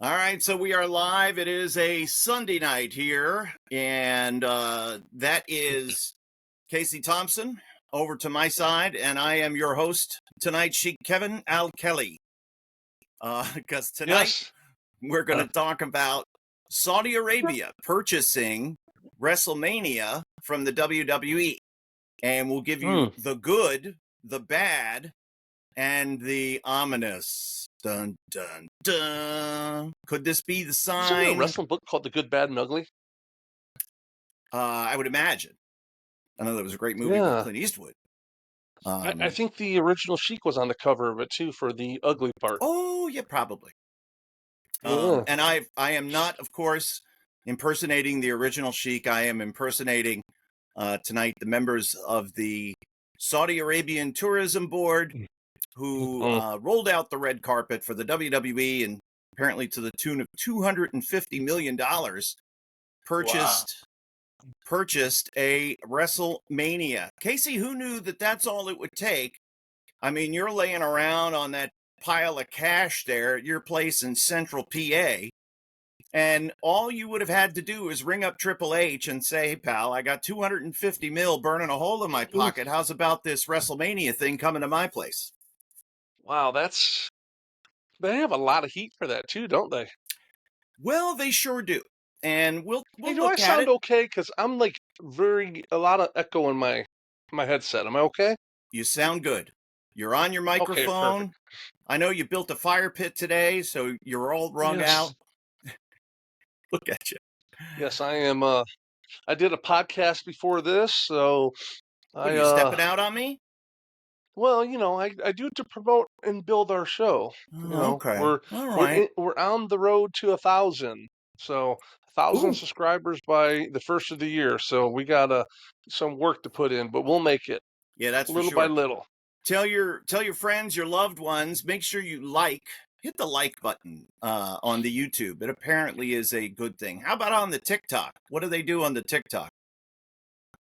All right, so we are live. It is a Sunday night here, and that is Casey Thompson over to my side, and I am your host tonight, Sheik Kevin Al Kelly. Because tonight Yes. we're going to talk about Saudi Arabia purchasing WrestleMania from the WWE, and we'll give you the good, the bad, and the ominous. Dun, dun, dun. Could this be the Isn't there a sign? wrestling book called The Good, Bad, and Ugly? I would imagine. I know that was a great movie with Clint Eastwood. I think the original Sheik was on the cover of it, too, for the ugly part. Oh, yeah, probably. Yeah. And I am not, of course, impersonating the original Sheik. I am impersonating tonight the members of the Saudi Arabian Tourism Board who rolled out the red carpet for the WWE and apparently to the tune of $250 million purchased a WrestleMania. Casey, who knew that that's all it would take? I mean, you're laying around on that pile of cash there at your place in central PA, and all you would have had to do is ring up Triple H and say, hey, pal, I got 250 mil burning a hole in my pocket. How's about this WrestleMania thing coming to my place? Wow, they have a lot of heat for that, too, don't they? Well, they sure do. And we'll Hey, do look I at sound it. okay? Because I'm like a lot of echo in my headset. Am I okay? You sound good. You're on your microphone. Okay, perfect. I know you built a fire pit today, so you're all wrung out. Look at you. Yes, I am. I did a podcast before this, so What, are you stepping out on me? Well, I do it to promote and build our show. Okay. All right. We're on the road to 1,000. So 1,000 subscribers by the first of the year. So we got some work to put in, but we'll make it. Yeah, that's little for sure. by little. Tell your friends, your loved ones. Make sure you hit the like button on the YouTube. It apparently is a good thing. How about on the TikTok? What do they do on the TikTok?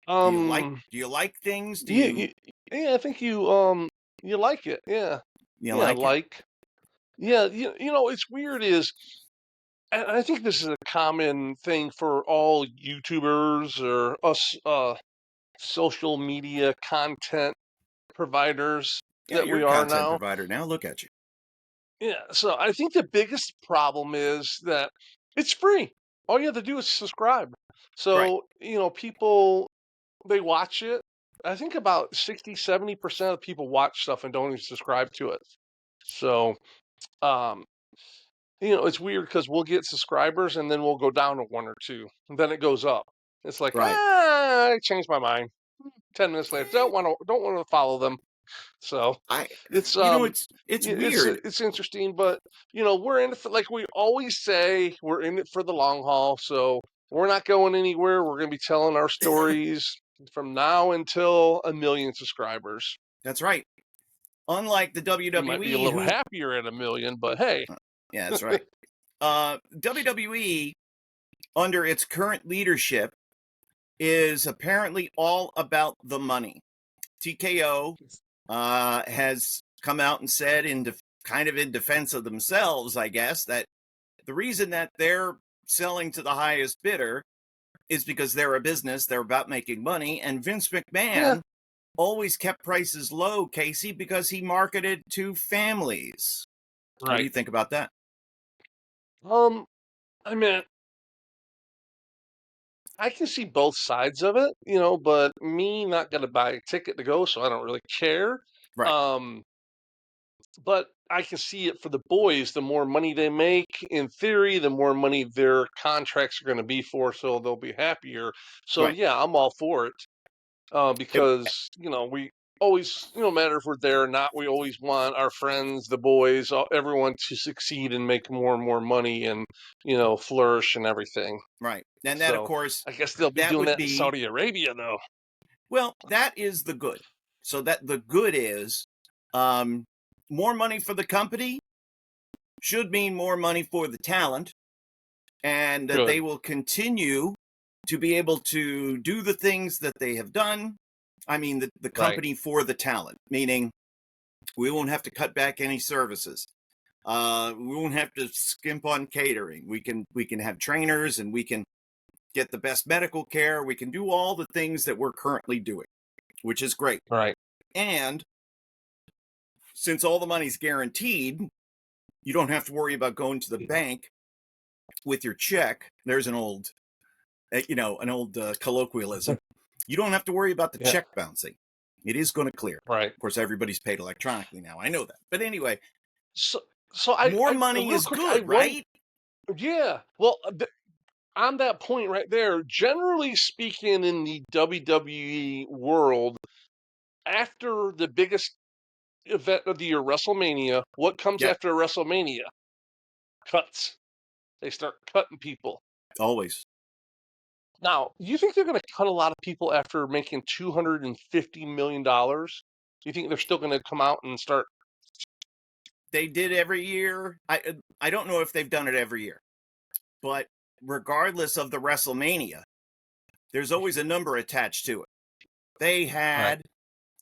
Do you like things? Yeah, I think you like it. Yeah. You like it? Yeah, it's weird is I think this is a common thing for all YouTubers or us social media content providers that you're we a are content now. provider now. Look at you. Yeah, so I think the biggest problem is that it's free. All you have to do is subscribe. So, people, they watch it. I think about 60-70% of people watch stuff and don't even subscribe to it. So, um, it's weird because we'll get subscribers and then we'll go down to one or two. And then it goes up. It's like, I changed my mind. 10 minutes later, don't want to follow them. So it's it's weird. It's interesting, but we're in it for, like we always say, we're in it for the long haul. So we're not going anywhere. We're going to be telling our stories from now until 1 million subscribers. That's right. Unlike the WWE, you might be a little happier at 1 million, but hey, yeah, that's right. WWE under its current leadership is apparently all about the money. TKO has come out and said, kind of in defense of themselves, I guess, that the reason that they're selling to the highest bidder is because they're a business, they're about making money, and Vince McMahon always kept prices low, Casey, because he marketed to families. Right. What do you think about that? I mean, I can see both sides of it, but me not going to buy a ticket to go, so I don't really care. Right. But I can see it for the boys. The more money they make, in theory, the more money their contracts are going to be for, so they'll be happier. So yeah, I'm all for it because we always, no matter if we're there or not, we always want our friends, the boys, everyone to succeed and make more and more money and flourish and everything. Right, and that, of course, I guess they'll be doing that in Saudi Arabia, though. Well, that is the good. So that the good is more money for the company should mean more money for the talent, and that they will continue to be able to do the things that they have done. I mean, the company for the talent, meaning we won't have to cut back any services. We won't have to skimp on catering. We can have trainers, and we can get the best medical care. We can do all the things that we're currently doing, which is great. Right. And since all the money's guaranteed, you don't have to worry about going to the bank with your check. There's an old, colloquialism. You don't have to worry about the check bouncing. It is going to clear. Right. Of course, everybody's paid electronically now. I know that. But anyway, So more money real is quick, good, right? Yeah. Well, on that point right there, generally speaking, in the WWE world, after the biggest event of the year, WrestleMania, what comes Yep. after WrestleMania? Cuts. They start cutting people. Always. Now, you think they're going to cut a lot of people after making $250 million? Do you think they're still going to come out and start? They did every year. I don't know if they've done it every year, but regardless of the WrestleMania, there's always a number attached to it. They had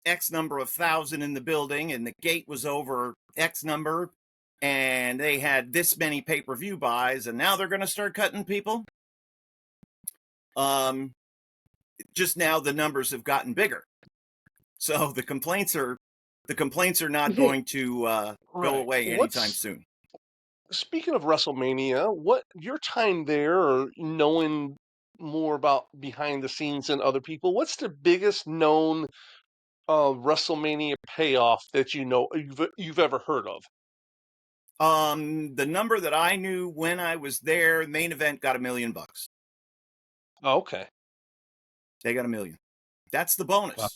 X number of thousand in the building, and the gate was over X number, and they had this many pay-per-view buys, and now they're going to start cutting people. Just now the numbers have gotten bigger, so the complaints are not going to go away anytime soon. Speaking of WrestleMania, what your time there, or knowing more about behind the scenes than other people, what's the biggest known WrestleMania payoff that you've ever heard of? The number that I knew when I was there, main event got $1 million. Oh, okay. They got $1 million. That's the bonus. Wow.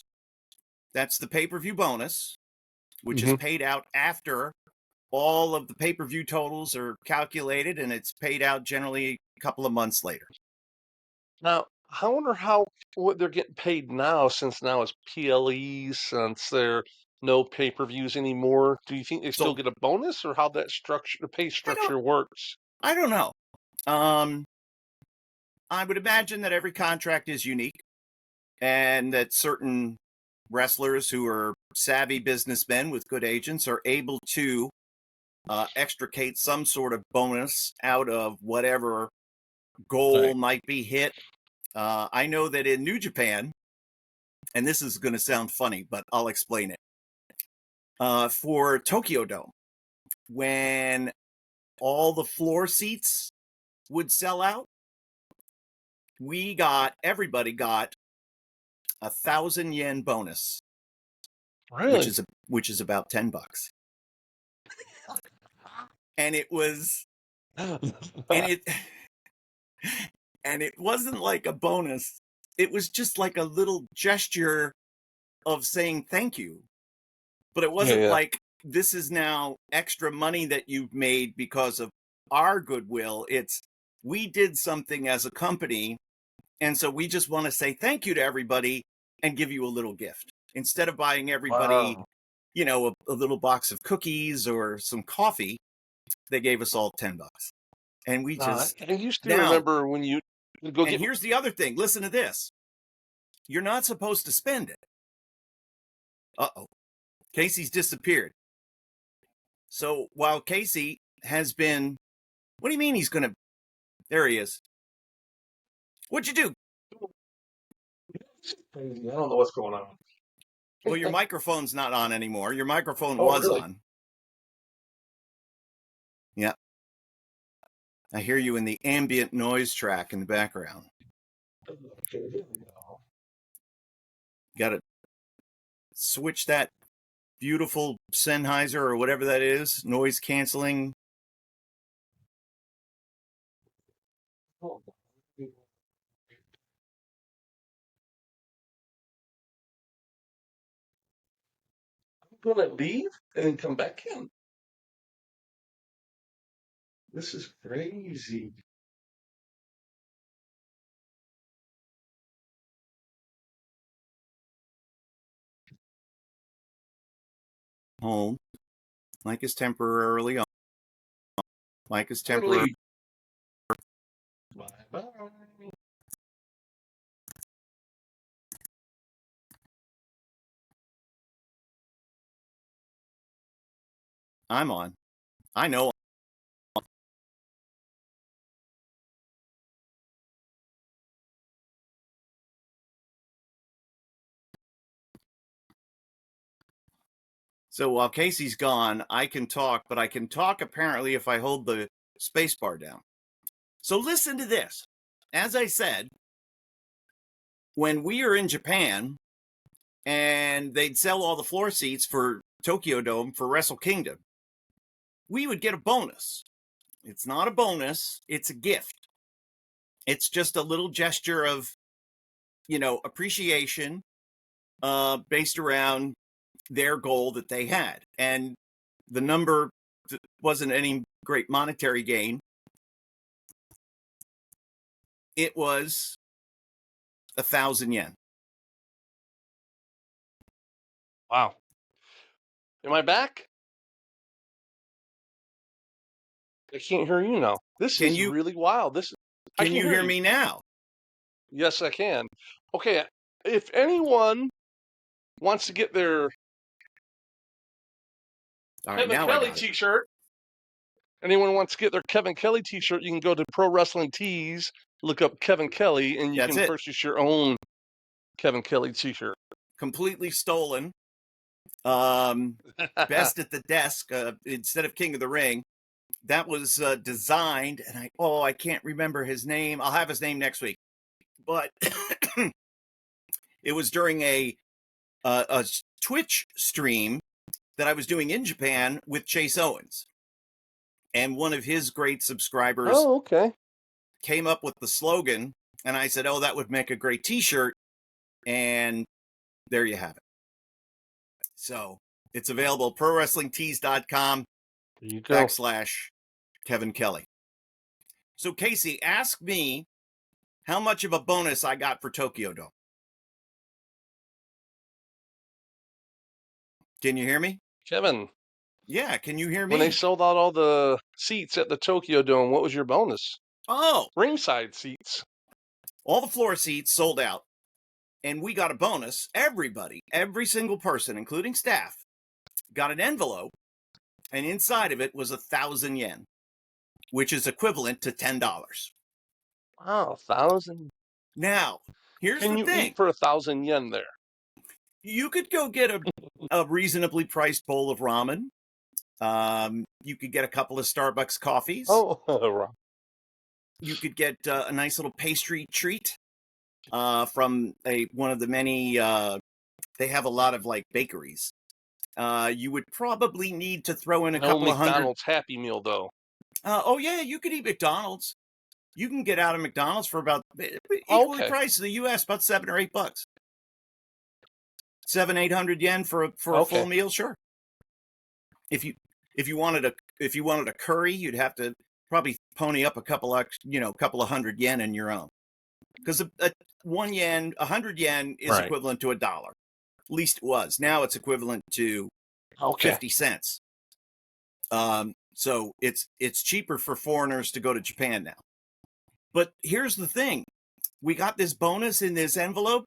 That's the pay-per-view bonus, which is paid out after all of the pay-per-view totals are calculated, and it's paid out generally a couple of months later. Now, I wonder what they're getting paid now, since now it's PLEs, since there are no pay-per-views anymore. Do you think they still get a bonus, or how that the pay structure works? I don't know. I would imagine that every contract is unique, and that certain wrestlers who are savvy businessmen with good agents are able to extricate some sort of bonus out of whatever goal might be hit. I know that in New Japan, and this is going to sound funny, but I'll explain it. For Tokyo Dome, when all the floor seats would sell out, everybody got 1,000 yen bonus, Really? which is about $10. And it was, and it wasn't like a bonus. It was just like a little gesture of saying thank you. But it wasn't like, this is now extra money that you've made because of our goodwill. It's, we did something as a company, and so we just want to say thank you to everybody and give you a little gift. Instead of buying everybody, a little box of cookies or some coffee, they gave us all $10. And we just... I used to remember when you go and here's the other thing. Listen to this. You're not supposed to spend it. Uh-oh. Casey's disappeared. So while Casey has been... What do you mean he's going to... There he is. What'd you do? I don't know what's going on. Well, your microphone's not on anymore. Your microphone was on. Yeah. I hear you in the ambient noise track in the background. Got to switch that beautiful Sennheiser or whatever that is, noise canceling. I'm going to leave and come back in. This is crazy. Home. Mike is temporarily on. Mike is temporarily. Bye-bye. I'm on. I know. So while Casey's gone, I can talk, but I can talk apparently if I hold the space bar down. So listen to this. As I said, when we are in Japan and they'd sell all the floor seats for Tokyo Dome for Wrestle Kingdom, we would get a bonus. It's not a bonus, it's a gift. It's just a little gesture of, appreciation based around their goal that they had. And the number wasn't any great monetary gain. It was 1,000 yen. Wow. Am I back? I can't hear you now. This is really wild. I Can you hear me now? Yes, I can. Okay, if anyone wants to get their Kevin Kelly t-shirt, anyone wants to get their Kevin Kelly t-shirt, you can go to Pro Wrestling Tees, look up Kevin Kelly, and you can purchase your own Kevin Kelly t-shirt. Completely stolen. Best at the desk instead of King of the Ring. That was designed, and I can't remember his name. I'll have his name next week. But it was during a Twitch stream that I was doing in Japan with Chase Owens. And one of his great subscribers came up with the slogan, and I said, that would make a great t-shirt. And there you have it. So it's available at prowrestlingtees.com /Kevin Kelly. So Casey, ask me how much of a bonus I got for Tokyo Dome. Can you hear me? Kevin. Yeah, can you hear me? When they sold out all the seats at the Tokyo Dome, what was your bonus? Ringside seats. All the floor seats sold out. And we got a bonus. Everybody, every single person, including staff, got an envelope. And inside of it was 1,000 yen, which is equivalent to $10. Wow, 1,000. Now, here's the thing. Can you eat for 1,000 yen there? You could go get a reasonably priced bowl of ramen. You could get a couple of Starbucks coffees. You could get a nice little pastry treat from one of the many. They have a lot of bakeries. You would probably need to throw in a couple of hundred. McDonald's Happy Meal though. Yeah, you could eat McDonald's. You can get out of McDonald's for about equally priced in the U.S. about $7 or $8. 700-800 yen for a full meal, sure. If you wanted a curry, you'd have to probably pony up a couple of 100 yen in your own, because 100 yen is equivalent to $1. At least it was. Now it's equivalent to 50 cents. So it's cheaper for foreigners to go to Japan now. But here's the thing: we got this bonus in this envelope,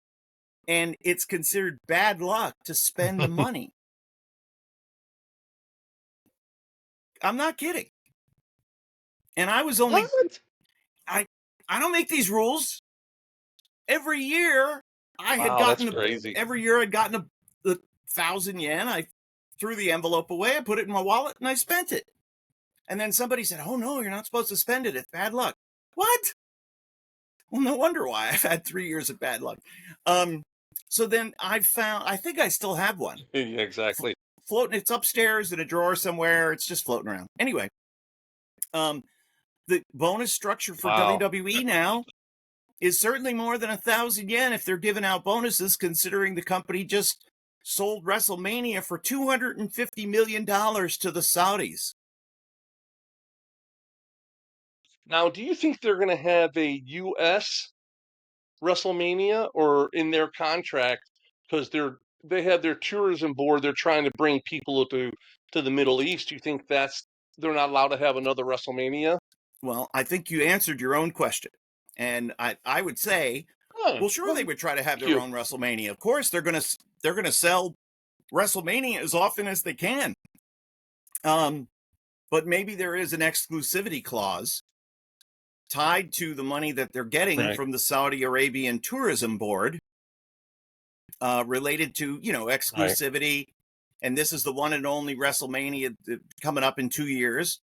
and it's considered bad luck to spend the money. I'm not kidding. And I was only I don't make these rules. Every year I'd gotten a 1,000 yen. I threw the envelope away, I put it in my wallet, and I spent it. And then somebody said, "Oh no, you're not supposed to spend it. It's bad luck." What? Well, no wonder why. I've had 3 years of bad luck. So then I think I still have one. Yeah, exactly. Floating, it's upstairs in a drawer somewhere. It's just floating around. Anyway, the bonus structure for WWE now is certainly more than 1,000 yen if they're giving out bonuses, considering the company just sold WrestleMania for $250 million to the Saudis. Now, do you think they're going to have a U.S. WrestleMania, or in their contract, because they have their tourism board, they're trying to bring people to the Middle East? Do you think they're not allowed to have another WrestleMania? Well, I think you answered your own question. And I would say, sure, they would try to have their own WrestleMania. Of course, they're gonna sell WrestleMania as often as they can. but maybe there is an exclusivity clause tied to the money that they're getting from the Saudi Arabian Tourism Board, related to, exclusivity. And this is the one and only WrestleMania coming up in 2 years.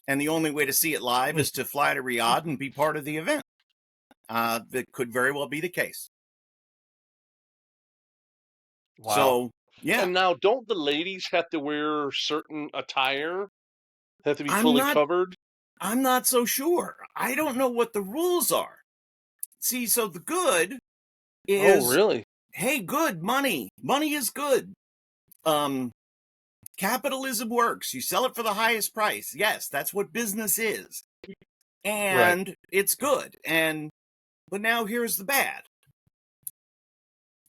And the only way to see it live is to fly to Riyadh and be part of the event. That could very well be the case. Wow. So, yeah. And now, don't the ladies have to wear certain attire? Have to be fully covered? I'm not so sure. I don't know what the rules are. See, so the good is... Oh, really? Hey, good, money. Money is good. Capitalism works. You sell it for the highest price. Yes, that's what business is. And it's good. But now here's the bad.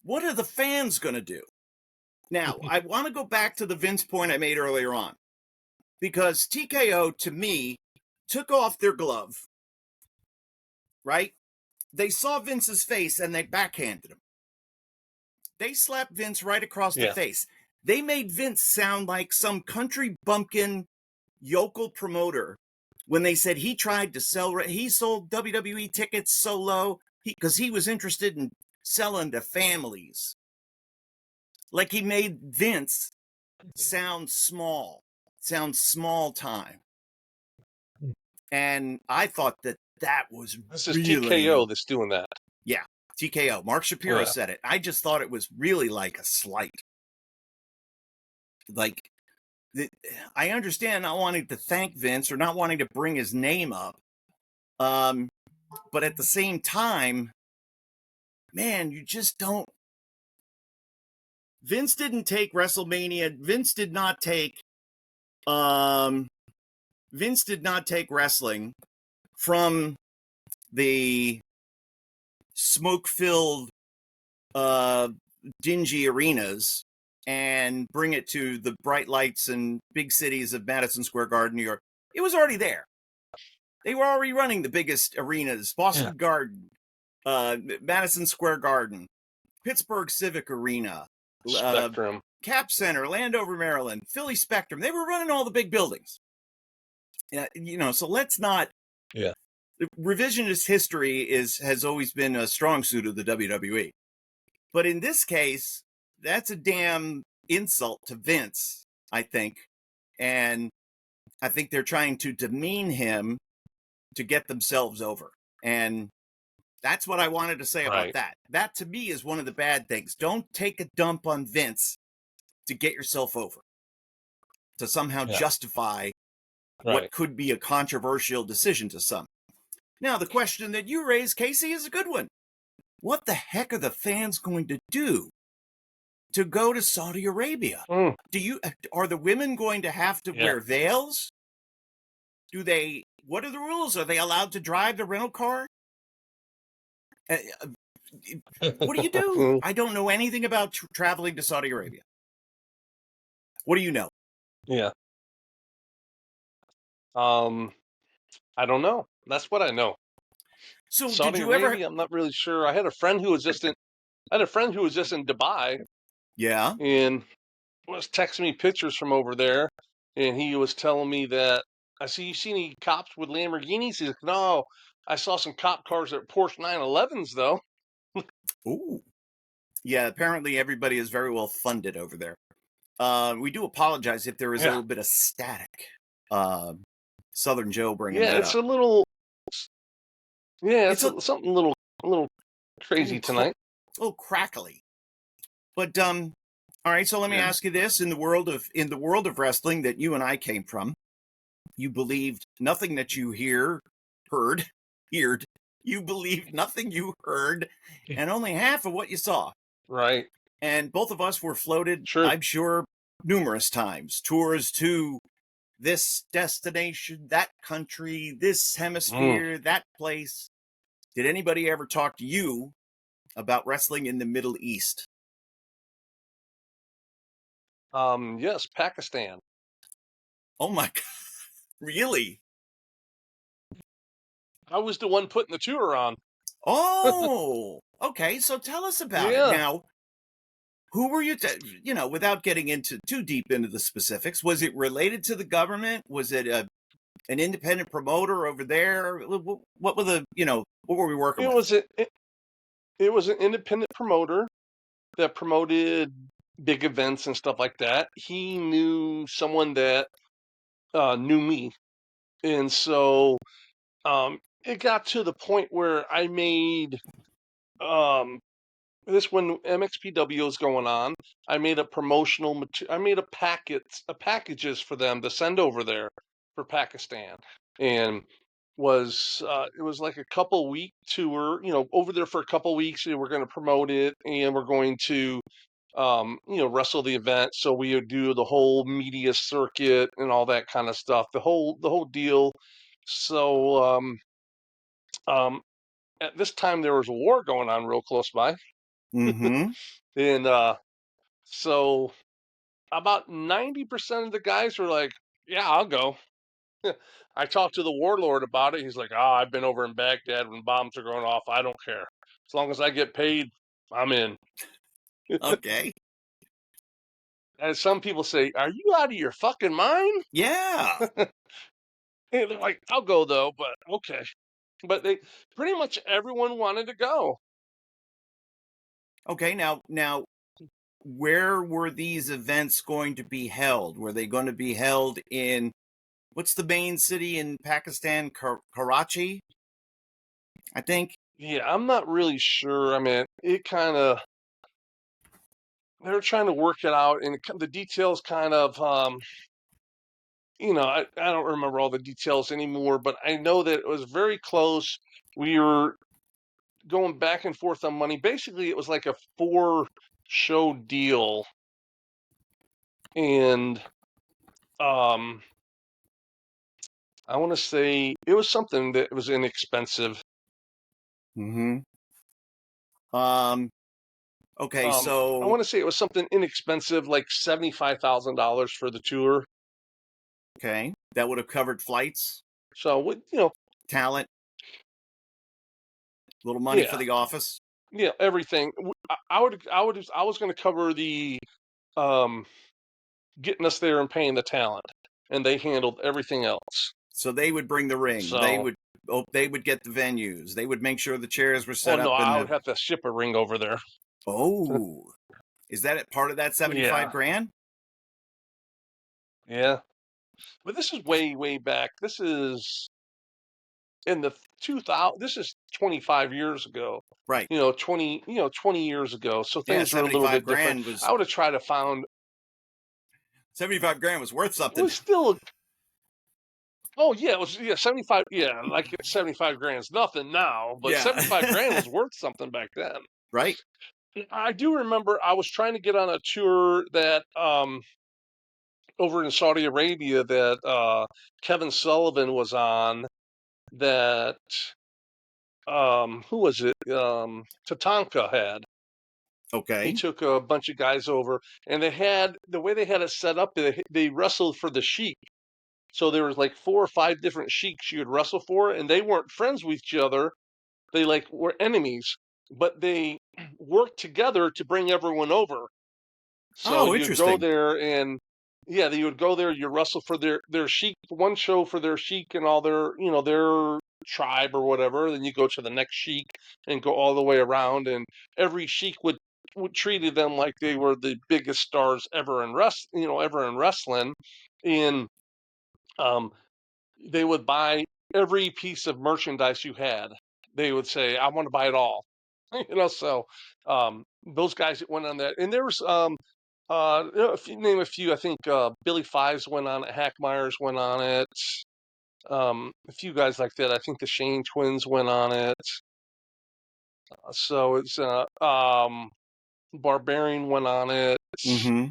What are the fans going to do? Now, I want to go back to the Vince point I made earlier on. Because TKO, to me, took off their glove. Right? They saw Vince's face and they backhanded him. They slapped Vince right across the face. They made Vince sound like some country bumpkin yokel promoter when they said he tried to sell, he sold WWE tickets so low because he was interested in selling to families. Like he made Vince sound small time. And I thought that was This is TKO that's doing that. Yeah, TKO. Mark Shapiro said it. I just thought it was really like a slight. Like, I understand not wanting to thank Vince or not wanting to bring his name up. But at the same time, man, you just don't. Vince didn't take WrestleMania. Vince did not take wrestling from the smoke-filled, dingy arenas and bring it to the bright lights and big cities of Madison Square Garden, New York. It was already there. They were already running the biggest arenas: Boston Garden, Madison Square Garden, Pittsburgh Civic Arena, Spectrum, Cap Center, Landover, Maryland, Philly Spectrum. They were running all the big buildings. So let's not. Yeah. Revisionist history has always been a strong suit of the WWE. But in this case, that's a damn insult to Vince, I think. And I think they're trying to demean him to get themselves over. And that's what I wanted to say about that. That, to me, is one of the bad things. Don't take a dump on Vince to get yourself over, to somehow justify what could be a controversial decision to some. Now, the question that you raised, Casey, is a good one. What the heck are the fans going to do to go to Saudi Arabia? Are the women going to have to wear veils? What are the rules? Are they allowed to drive the rental car? What do you do? I don't know anything about traveling to Saudi Arabia. What do you know? Yeah. I don't know. That's what I know. So Saudi Arabia, I'm not really sure. I had a friend who was just in Dubai. Yeah. And was texting me pictures from over there, and he was telling me that, I see, you see any cops with Lamborghinis? He's like, no, I saw some cop cars at Porsche 911s though. Ooh. Yeah, apparently everybody is very well funded over there. We do apologize if there is a little bit of static. Southern Joe bringing that up. It's a little. It's something a little crazy tonight. A little crackly. But all right. So let me ask you this: in the world of wrestling that you and I came from, you believed nothing that you heard. You believed nothing you heard, and only half of what you saw. Right. And both of us were floated, I'm sure, numerous times. Tours to this destination, that country, this hemisphere, that place. Did anybody ever talk to you about wrestling in the Middle East? Yes, Pakistan. Oh my God. Really? I was the one putting the tour on. Oh, okay. So tell us about it. Now, Who were you, without getting into too deep into the specifics, was it related to the government? Was it an independent promoter over there? What were what were we working It with? was it was an independent promoter that promoted big events and stuff like that. He knew someone that knew me, and so it got to the point where I made um, this when MXPW was going on. I made a promotional I made a packages for them to send over there for Pakistan, and it was like a couple week tour, over there for a couple weeks. And we're going to promote it, and we're going to wrestle the event. So we would do the whole media circuit and all that kind of stuff, the whole deal. So um, at this time there was a war going on real close by, Mm-hmm. and so about 90% of the guys were like, "Yeah, I'll go." I talked to the warlord about it. He's like, I've been over in Baghdad when bombs are going off. I don't care. As long as I get paid, I'm in." Okay. And some people say, "Are you out of your fucking mind?" Yeah. And they're like, "I'll go though," but okay. But they pretty much everyone wanted to go. Okay. Now, where were these events going to be held? Were they going to be held in what's the main city in Pakistan? Karachi, I think. Yeah, I'm not really sure. I mean, it kind of they're trying to work it out, and the details kind of I don't remember all the details anymore, but I know that it was very close. We were going back and forth on money. Basically, it was like a 4 show deal, and um, I want to say it was something that was inexpensive. Mm-hmm. Um. Okay. I So want to say it was something inexpensive, like $75,000 for the tour. okay, that would have covered flights, So, talent, little money for yeah, the office. yeah, everything. I was going to cover the um, getting us there and paying the talent, and they handled everything else. So they would bring the ring. So, They would get the venues. They would make sure the chairs were oh set no, up in I would the. have to ship a ring over there. Oh, is that part of that 75 Yeah, grand? yeah. But this is way, way back. This is in the 2000. This is 25 years ago. Right. 20 years ago. So Yeah, things are a little 75 bit different. grand was I would have tried to found. 75 grand was worth It something. was still. Oh yeah, it was 75. Yeah, like 75 grand is nothing now, but Yeah. 75 grand was worth something back then. Right. I do remember I was trying to get on a tour that over in Saudi Arabia that Kevin Sullivan was on. That who was it? Tatanka had. He Okay. took a bunch of guys over, and they had the way they had it set up. They wrestled for the Sheik, so there was like 4 or 5 different Sheiks you could wrestle for, and they weren't friends with each other. They like were enemies, but they worked together to bring everyone over. So Oh, you'd go interesting. there and yeah, you would go there, you wrestle for their Sheik, one show for their Sheik and all their tribe or whatever. Then you go to the next Sheik and go all the way around, and every Sheik would treated them like they were the biggest stars ever in ever in wrestling. And um, they would buy every piece of merchandise you had. They would say, "I want to buy it all." So those guys that went on that, and there was if you name a few, I think Billy Fives went on it, Hackmeyers went on it, a few guys like that. I think the Shane Twins went on it. So it's Barbarian went on it. Mm-hmm.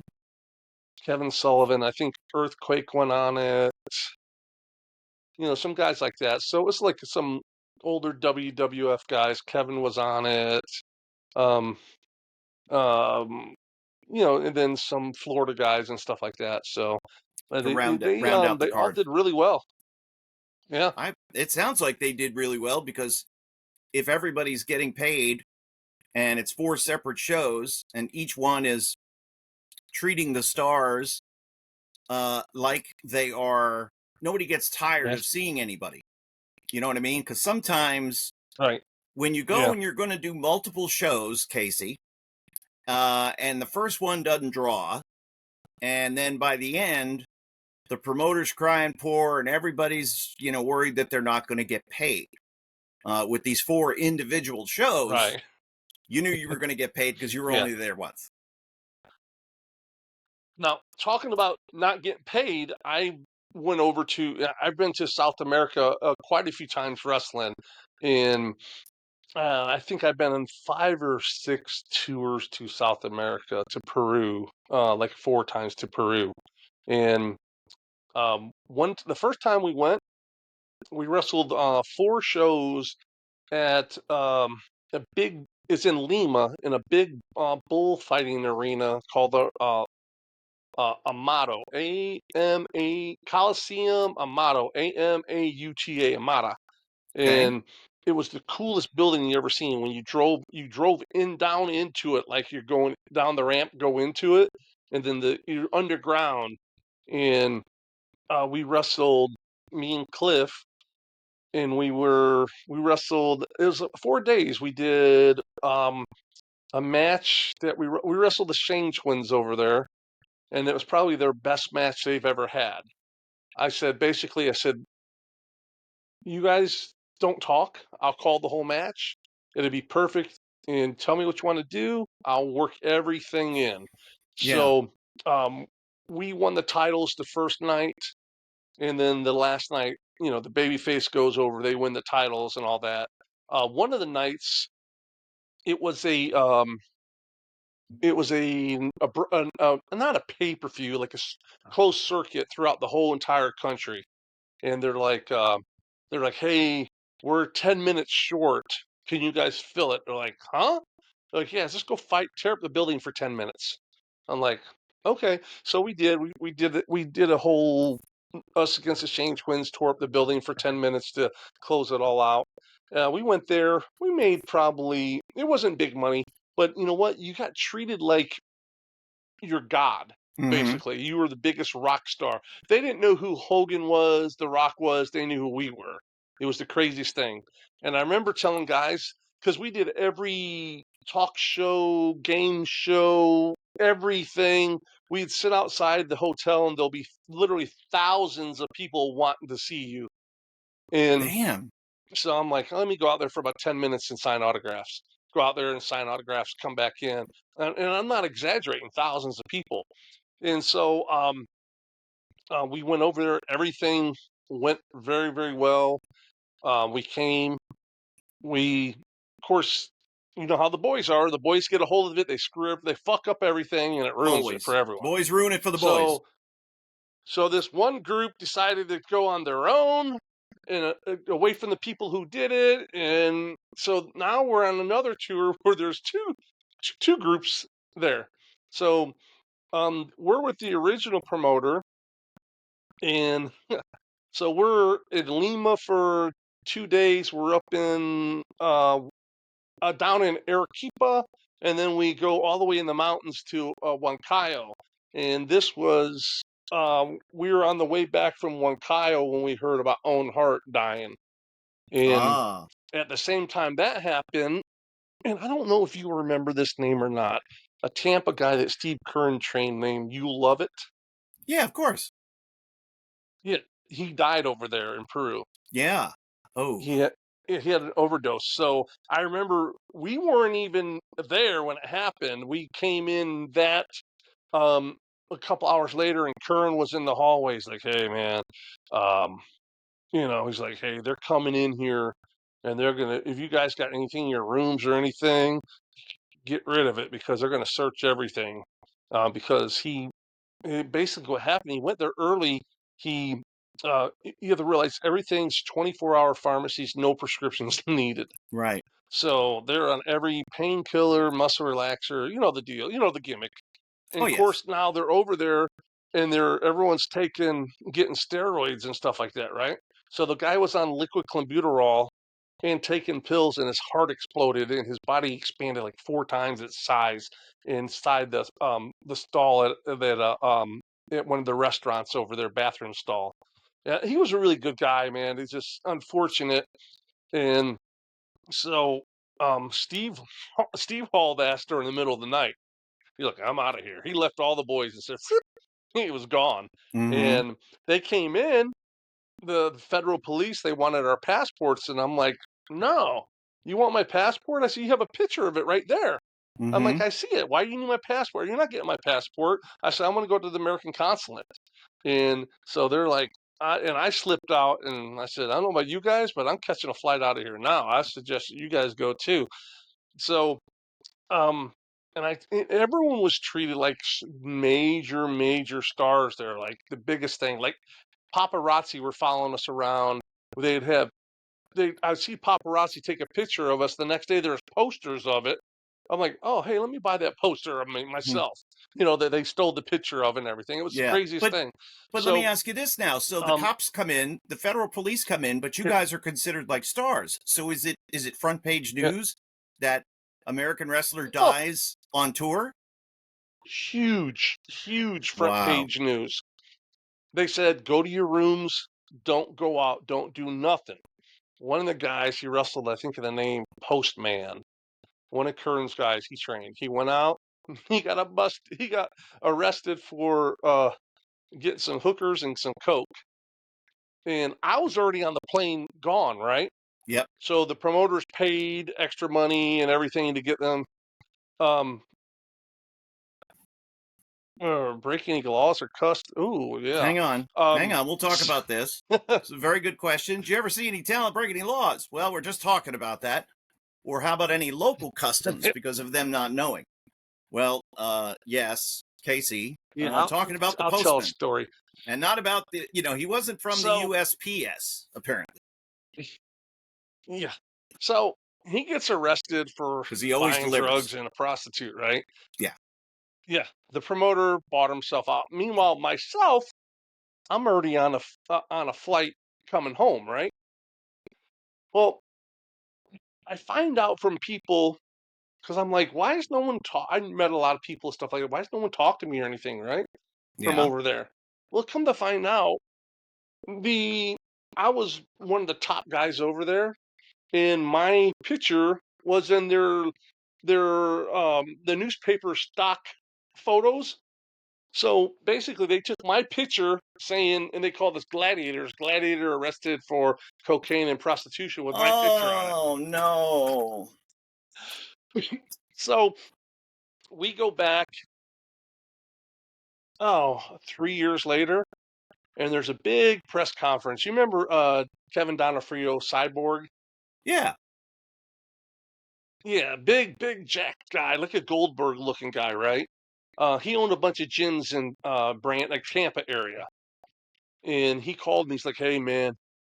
Kevin Sullivan, I think Earthquake went on it. Some guys like that. So it was like some older WWF guys. Kevin was on it. Um, um, and then some Florida guys and stuff like that. So To round out the they all card. did really well. Yeah, It sounds like they did really well because if everybody's getting paid and it's 4 separate shows, and each one is treating the stars like they are. Nobody gets tired of Yes. seeing anybody. You know what I mean? Because sometimes Right. when you go Yeah. and you're going to do multiple shows, Casey, and the first one doesn't draw, and then by the end, the promoter's crying poor, and everybody's worried that they're not going to get paid. With these 4 individual shows, Right. you knew you were going to get paid because you were Yeah. only there once. Now, talking about not getting paid, I've been to South America quite a few times wrestling, and I think I've been on 5 or 6 tours to South America, to Peru, like 4 times to Peru. And the first time we went, we wrestled 4 shows at it's in Lima, in a big bullfighting arena called the Amato, Coliseum Amato, Amauta, Amata, Okay. and it was the coolest building you ever seen. When you drove down into it, like you're going down the ramp, go into it, and then you're underground. And we wrestled, me and Cliff, and we wrestled. It was 4 days. We did a match that we wrestled the Shane twins over there, and it was probably their best match they've ever had. I said, you guys don't talk. I'll call the whole match. It'll be perfect. And tell me what you want to do. I'll work everything in. Yeah. So we won the titles the first night. And then the last night, the babyface goes over. They win the titles and all that. One of the nights, it was not a pay-per-view, like closed circuit throughout the whole entire country. And they're like, hey, we're 10 minutes short. Can you guys fill it? They're like, huh? They're like, yeah, let's go tear up the building for 10 minutes. I'm like, okay. So we did. We did it. We did a whole us against the Shane twins, tore up the building for 10 minutes to close it all out. We went there. We made it wasn't big money, but you know what? You got treated like your god. Mm-hmm. Basically, you were the biggest rock star. They didn't know who Hogan was, The Rock was. They knew who we were. It was the craziest thing. And I remember telling guys, because we did every talk show, game show, everything. We'd sit outside the hotel, and there'll be literally thousands of people wanting to see you. And Damn. so I'm like, let me go out there for about 10 minutes and sign autographs. Go out there and sign autographs, come back in. And I'm not exaggerating, thousands of people. And so we went over there. Everything went very, very well. We came. Of course, you know how the boys are. The boys get a hold of it. They screw up. They fuck up everything, and it ruins it for Always. everyone. Boys ruin it for the boys. So this one group decided to go on their own and away from the people who did it. And so now we're on another tour where there's two groups there. So we're with the original promoter, and so we're in Lima for 2 days. We're up in down in Arequipa, and then we go all the way in the mountains to Huancayo. And this was we were on the way back from Huancayo when we heard about Owen Hart dying. And Ah. at the same time that happened, and I don't know if you remember this name or not, a Tampa guy that Steve Kern trained named You Love It. Yeah, of course. He died over there in Peru. Yeah. Oh. He had an overdose. So I remember we weren't even there when it happened. We came in um, a couple hours later, and Kern was in the hallways like, "Hey, man, um, he's like, hey, they're coming in here, and they're gonna. If you guys got anything in your rooms or anything, get rid of it because they're gonna search everything." Because basically what happened, he went there early. He you have to realize everything's 24-hour pharmacies, no prescriptions needed. Right. So they're on every painkiller, muscle relaxer, you know the deal, you know the gimmick. And Oh, of yes. course now they're over there, and everyone's getting steroids and stuff like that, right? So the guy was on liquid clenbuterol, and taking pills, and his heart exploded, and his body expanded like 4 times its size inside the stall at one of the restaurants over there, bathroom stall. Yeah, he was a really good guy, man. It's just unfortunate, and so Steve hauled ass during the middle of the night. He's like, I'm out of here. He left all the boys and said, he was gone. Mm-hmm. And they came in, the federal police, they wanted our passports. And I'm like, no, you want my passport? I said, you have a picture of it right there. I'm Mm-hmm. like, I see it. Why do you need my passport? You're not getting my passport. I said, I'm going to go to the American consulate. And so they're like, and I slipped out and I said, I don't know about you guys, but I'm catching a flight out of here now. I suggest you guys go too. So, um, everyone was treated like major stars there, like the biggest thing. Like paparazzi were following us around. They'd have I'd see paparazzi take a picture of us. The next day there's posters of it. I'm like, oh hey, let me buy that poster of me myself. You know, that they stole the picture of and everything. It was the Yeah, craziest thing. but let me So, ask you this now. So the um, cops come in, the federal police come in, but you guys are considered like stars. So is it front page yeah, news that American wrestler oh, dies on tour? huge front Wow. page news. They said, go to your rooms, don't go out, don't do nothing. One of the guys, he wrestled, I think of the name Postman. One of Kern's guys he trained. He went out, he got arrested for getting some hookers and some coke. And I was already on the plane gone, right? Yep. So the promoters paid extra money and everything to get them um breaking any laws or cussed. Ooh, yeah. Hang on. Hang Um on. We'll talk about this. It's a very good question. Did you ever see any talent break any laws? Well, we're just talking about that. Or how about any local customs because of them not knowing? Well, yes, Casey, yeah, talking about the I'll tell a postman story. and not about he wasn't from the So, USPS, apparently, yeah. So he gets arrested for because he always buying drugs delivers. and a prostitute, right? Yeah. Yeah. The promoter bought himself out. Meanwhile, myself, I'm already on a flight coming home, right? Well, I find out from people because I'm like, why is no one talk? I met a lot of people, stuff like that. Why does no one talk to me or anything, right? From Yeah. over there. Well, come to find out, the I was one of the top guys over there, and my picture was in their the newspaper stock photos. So basically, they took my picture saying, and they called us gladiators. Gladiator arrested for cocaine and prostitution with my picture on Oh no. it. So we go back, 3 years later, and there's a big press conference. You remember Kevin Donofrio, Cyborg? Yeah. Yeah, big jack guy, like a Goldberg looking guy, right? He owned a bunch of gyms in like Tampa area, and he called me. He's like, "Hey, man,"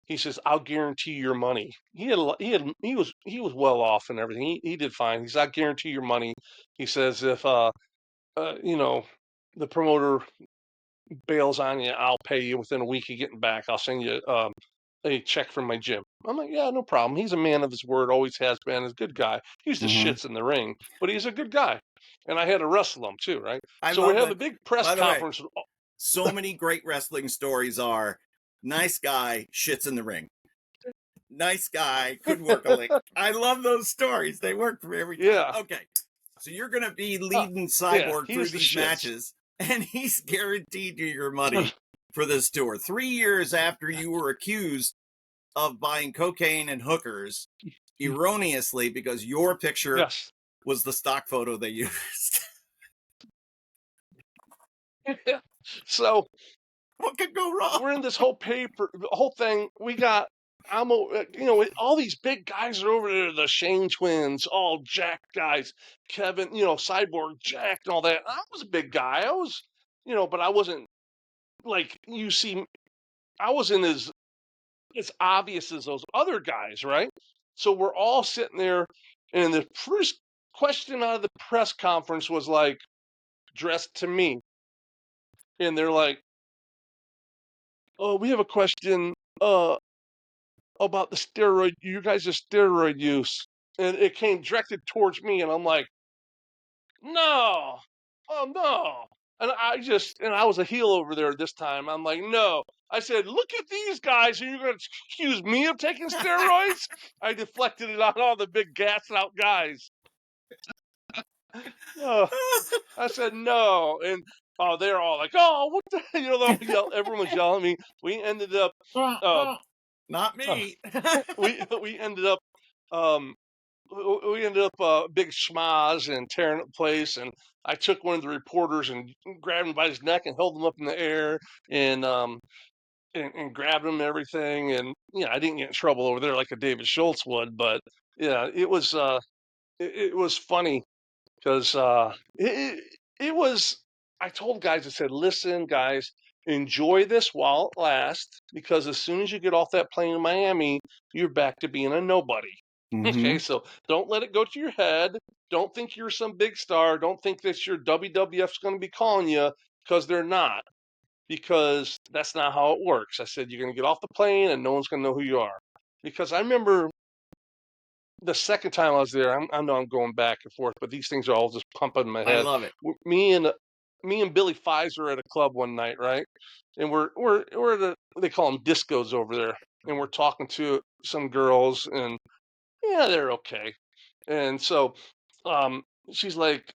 he says, "I'll guarantee your money." He was well off and everything. He did fine. He says, "I guarantee your money." He says, "If you know, the promoter bails on you, I'll pay you within a week of getting back. I'll send you a check from my gym." I'm like, "Yeah, no problem." He's a man of his word, always has been. He's a good guy. He's the Mm-hmm. shits in the ring, but he's a good guy. And I had to wrestle him too, right? I So we love have a it. big press By the way, conference. so many great wrestling stories are nice guy shits in the ring. Nice guy could work a link. I love those stories. They work for every time. Yeah, Okay. So you're going to be leading yeah, Cyborg he through is the these shits. matches, and he's guaranteed you your money for this tour. 3 years after you were accused of buying cocaine and hookers erroneously because your picture Yes. was the stock photo they used. So What could go wrong? we're in this whole thing. We got, all these big guys are over there. The Shane twins, all jack guys. Kevin, Cyborg, Jack, and all that. I was a big guy. I was, but I wasn't like you see. I wasn't as obvious as those other guys, right? So we're all sitting there, and the first question out of the press conference was like, dressed to me, and they're like, "Oh, we have a question. about the steroid, you guys' steroid use. And it came directed towards me, and I'm like, no, oh no. And I was a heel over there this time. I'm like, no. I said, look at these guys, and you're going to accuse me of taking steroids? I deflected it on all the big gassed out guys. Oh, I said, no. And oh, they're all like, oh, what the, everyone was yelling at me. We ended up, uh, Not uh, me. we ended up, um, we ended up big schmaz and tearing up the place. And I took one of the reporters and grabbed him by his neck and held him up in the air and and grabbed him and everything. And I didn't get in trouble over there like a David Schultz would, but yeah, it was funny because it was. I told guys, I said, listen, guys, enjoy this while it lasts, because as soon as you get off that plane in Miami, you're back to being a nobody. Okay, so don't let it go to your head. Don't think you're some big star. Don't think that your WWF's going to be calling you, because they're not. Because that's not how it works. I said, you're going to get off the plane and no one's going to know who you are. Because I remember the second time I was there, I know I'm going back and forth, but these things are all just pumping in my I head. love it. Me and Billy Pfizer at a club one night, right? And we're at they call them discos over there, and we're talking to some girls, and yeah, they're okay. And so, um, she's like,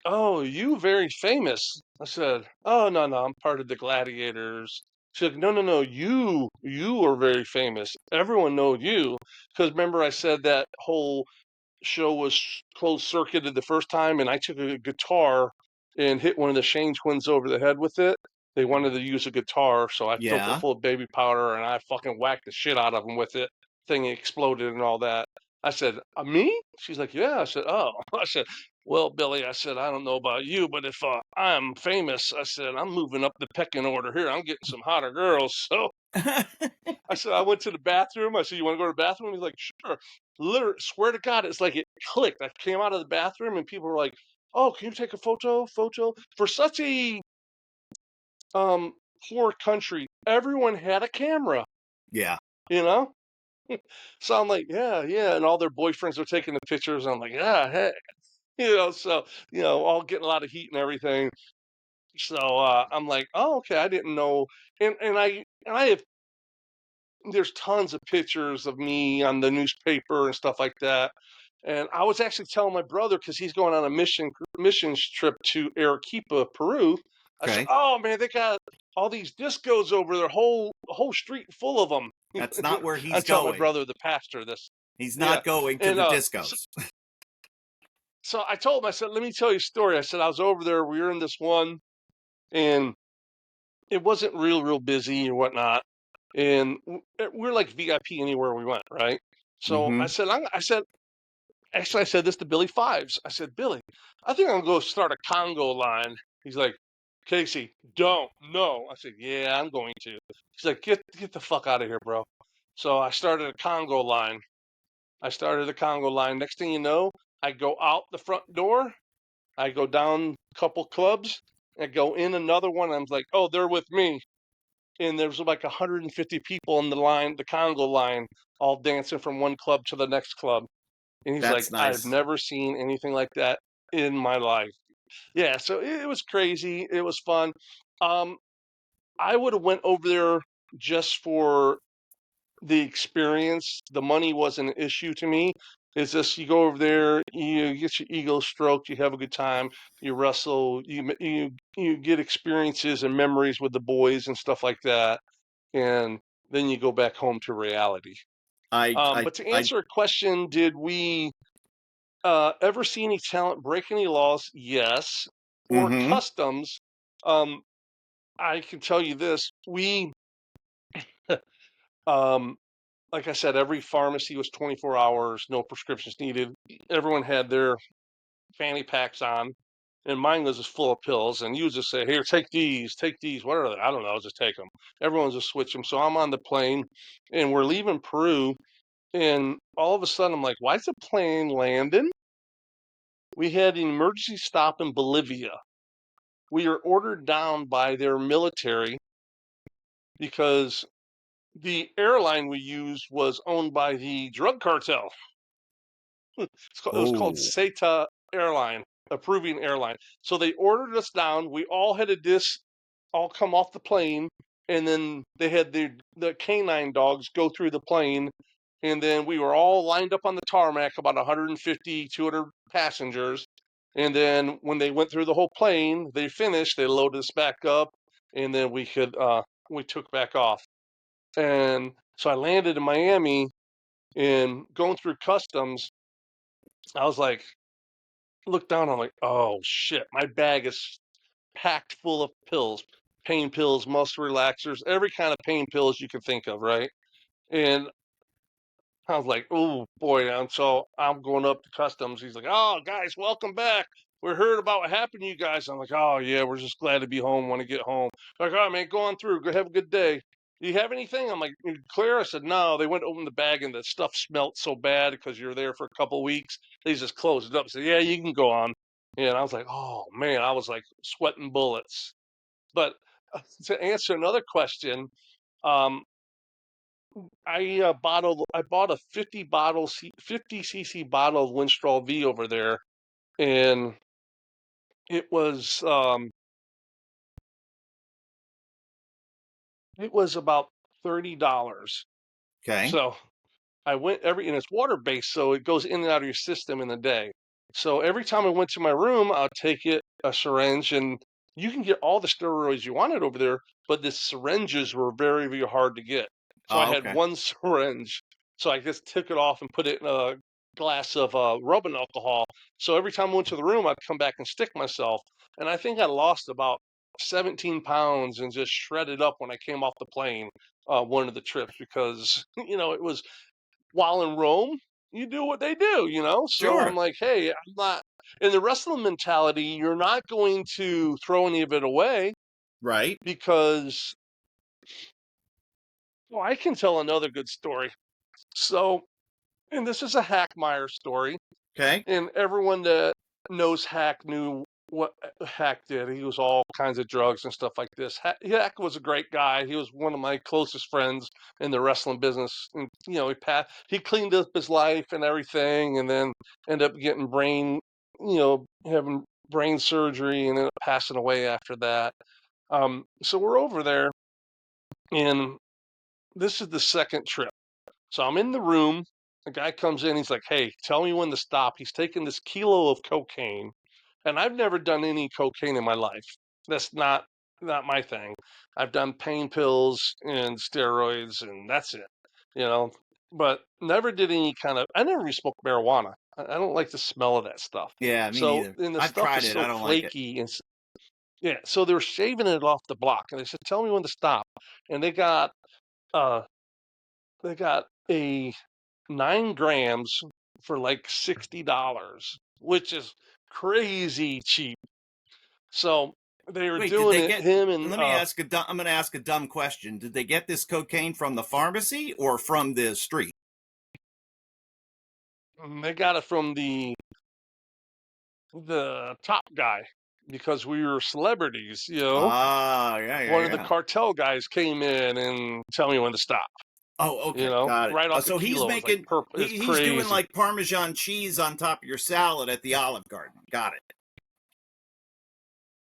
"Oh, you very famous." I said, "Oh, no, no, I'm part of the Gladiators." She's like, "No, no, no, you are very famous. Everyone knows you." Because remember, I said that whole show was closed circuited the first time, and I took a guitar and hit one of the Shane twins over the head with it. They wanted to use a guitar, so I filled it Yeah. full of baby powder and I fucking whacked the shit out of them with it. Thing exploded and all that. I said, me? She's like, yeah. I said, oh. I said, well, Billy, I said, I don't know about you, but if I'm famous, I said, I'm moving up the pecking order here. I'm getting some hotter girls. So I said, I went to the bathroom. I said, you want to go to the bathroom? He's like, sure. Literally, swear to God, it's like it clicked. I came out of the bathroom and people were like, oh, can you take a photo? Photo? For such a um poor country, everyone had a camera, Yeah. you know? So I'm like, yeah, yeah. And all their boyfriends are taking the pictures. And I'm like, yeah, hey. So, all getting a lot of heat and everything. So I'm like, oh, okay, I didn't know. And I have there's tons of pictures of me on the newspaper and stuff like that. And I was actually telling my brother, because he's going on a missions trip to Arequipa, Peru. I said, Okay. "Oh man, they got all these discos over there, whole street full of them." That's not where I'm he's telling my going. brother, the pastor, this. He's Yeah, not going to and the so, discos. so I told him, I said, "Let me tell you a story." I said, "I was over there. We were in this one, and it wasn't real busy or whatnot, and we're like VIP anywhere we went, right?" So Mm-hmm. I said, actually, I said this to Billy Fives. I said, Billy, I think I'm going to start a Congo line. He's like, Casey, don't. No. I said, yeah, I'm going to. He's like, get the fuck out of here, bro. So I started a Congo line. Next thing you know, I go out the front door. I go down a couple clubs. I go in another one. I'm like, oh, they're with me. And there's like 150 people in the line, the Congo line, all dancing from one club to the next club. And he's like, That's I've nice. never seen anything like that in my life. Yeah, so it was crazy. It was fun. Um, I would have went over there just for the experience. The money wasn't an issue to me. It's just you go over there, you get your ego stroked, you have a good time, you wrestle, you get experiences and memories with the boys and stuff like that, and then you go back home to reality. I I But to I answer a question, did we ever see any talent break any laws? Yes. For mm-hmm. customs, um, I can tell you this: um, like I said, every pharmacy was 24 hours, no prescriptions needed. Everyone had their fanny packs on, and mine was just full of pills. And you would just say, "Here, take these. What are they? I don't know. Just take them." Everyone's just switch them. So I'm on the plane, and we're leaving Peru, and all of a sudden, I'm like, "Why is the plane landing?" We had an emergency stop in Bolivia. We are ordered down by their military because the airline we used was owned by the drug cartel. It was called Oh, SETA Airline, approving airline. So they ordered us down. We all had a disc all come off the plane, and then they had the canine dogs go through the plane, and then we were all lined up on the tarmac, about 150, 200 passengers. And then when they went through the whole plane, they finished, they loaded us back up, and then we took back off. And so I landed in Miami, and going through customs, I was like, look down, I'm like, oh shit, my bag is packed full of pills, pain pills, muscle relaxers, every kind of pain pills you can think of, right? And I was like, oh boy. And so I'm going up to customs. He's like, oh, guys, welcome back. We heard about what happened to you guys. I'm like, oh, yeah, we're just glad to be home. Want to get home. They're like, all right, man, go on through. Go have a good day. Do you have anything? I'm like, "You clear?" I said, no. They went to open the bag and the stuff smelt so bad because you're there for a couple of weeks. They just closed it up. Said, yeah, you can go on. Yeah, and I was like, oh, man, I was like sweating bullets. But to answer another question, um, I bought a 50 cc bottle of Winstrol V over there, and it was um it was about $30. okay. So I went and it's water based, so it goes in and out of your system in a day. So every time I went to my room, I'll take a syringe, and you can get all the steroids you wanted over there, but the syringes were very, very hard to get. So I Oh, had okay. one syringe, so I just took it off and put it in a glass of rubbing alcohol. So every time I went to the room, I'd come back and stick myself, and I think I lost about 17 pounds and just shredded up when I came off the plane one of the trips because it was while in Rome, you do what they do, So I'm Sure. like, hey, I'm not in the wrestling mentality. You're not going to throw any of it away Right. because, well, I can tell another good story. So, and this is a Hackmeyer story. Okay. And everyone that knows Hack knew what Hack did. He was all kinds of drugs and stuff like this. Hack was a great guy. He was one of my closest friends in the wrestling business. And, he cleaned up his life and everything, and then ended up getting having brain surgery, and ended up passing away after that. So we're over there, and this is the second trip. So I'm in the room. The guy comes in. He's like, "Hey, tell me when to stop." He's taking this kilo of cocaine, and I've never done any cocaine in my life. That's not my thing. I've done pain pills and steroids, and that's it. You know, but never did any kind of. I never even smoked marijuana. I don't like the smell of that stuff. Yeah, me So, neither. and the I've stuff tried is it. so I don't like it. flaky, and yeah. So they were shaving it off the block, and they said, "Tell me when to stop." And uh they got a 9 grams for like $60, which is crazy cheap. So they were Wait, did doing they it. get? Him and Let me ask a. I'm going to ask a dumb question. Did they get this cocaine from the pharmacy or from the street? they got it from the top guy because we were celebrities. Ah, yeah, yeah, One of the yeah. cartel guys came in and tell me when to stop. Oh, okay, got it. Right off a So he's kilo. It was like making purple. It's he's doing crazy. like Parmesan cheese on top of your salad at the Olive Garden. Got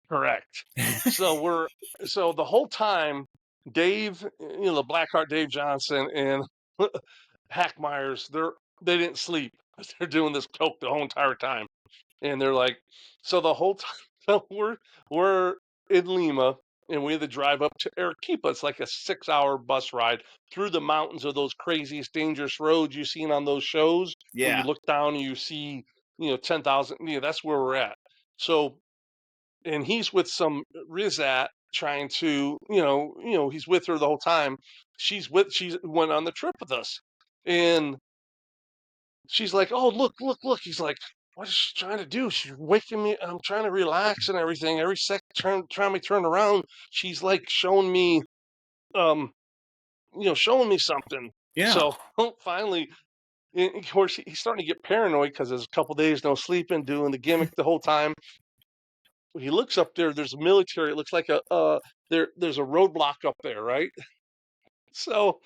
Correct. it. So the whole time, Dave, the Blackheart Dave Johnson and Hackmeyers, they didn't sleep. They're doing this coke the whole entire time, and they're like, so the whole time, so we're in Lima, and we had to drive up to Arequipa. It's like a 6-hour bus ride through the mountains of those craziest, dangerous roads you've seen on those shows, where you Yeah, look down and you see, 10,000. That's where we're at. So and he's with some Rizat trying to, he's with her the whole time. She went on the trip with us, and she's like, "Oh, look, look, look." He's like, "What is she trying to do? She's waking me. I'm trying to relax and everything. Every second, trying to turn around, she's like showing me, um, showing me something." yeah, So finally, and of course, he's starting to get paranoid because there's a couple days no sleeping, doing the gimmick the whole time. He looks up there. There's a military. It looks like there's a roadblock up there, right? So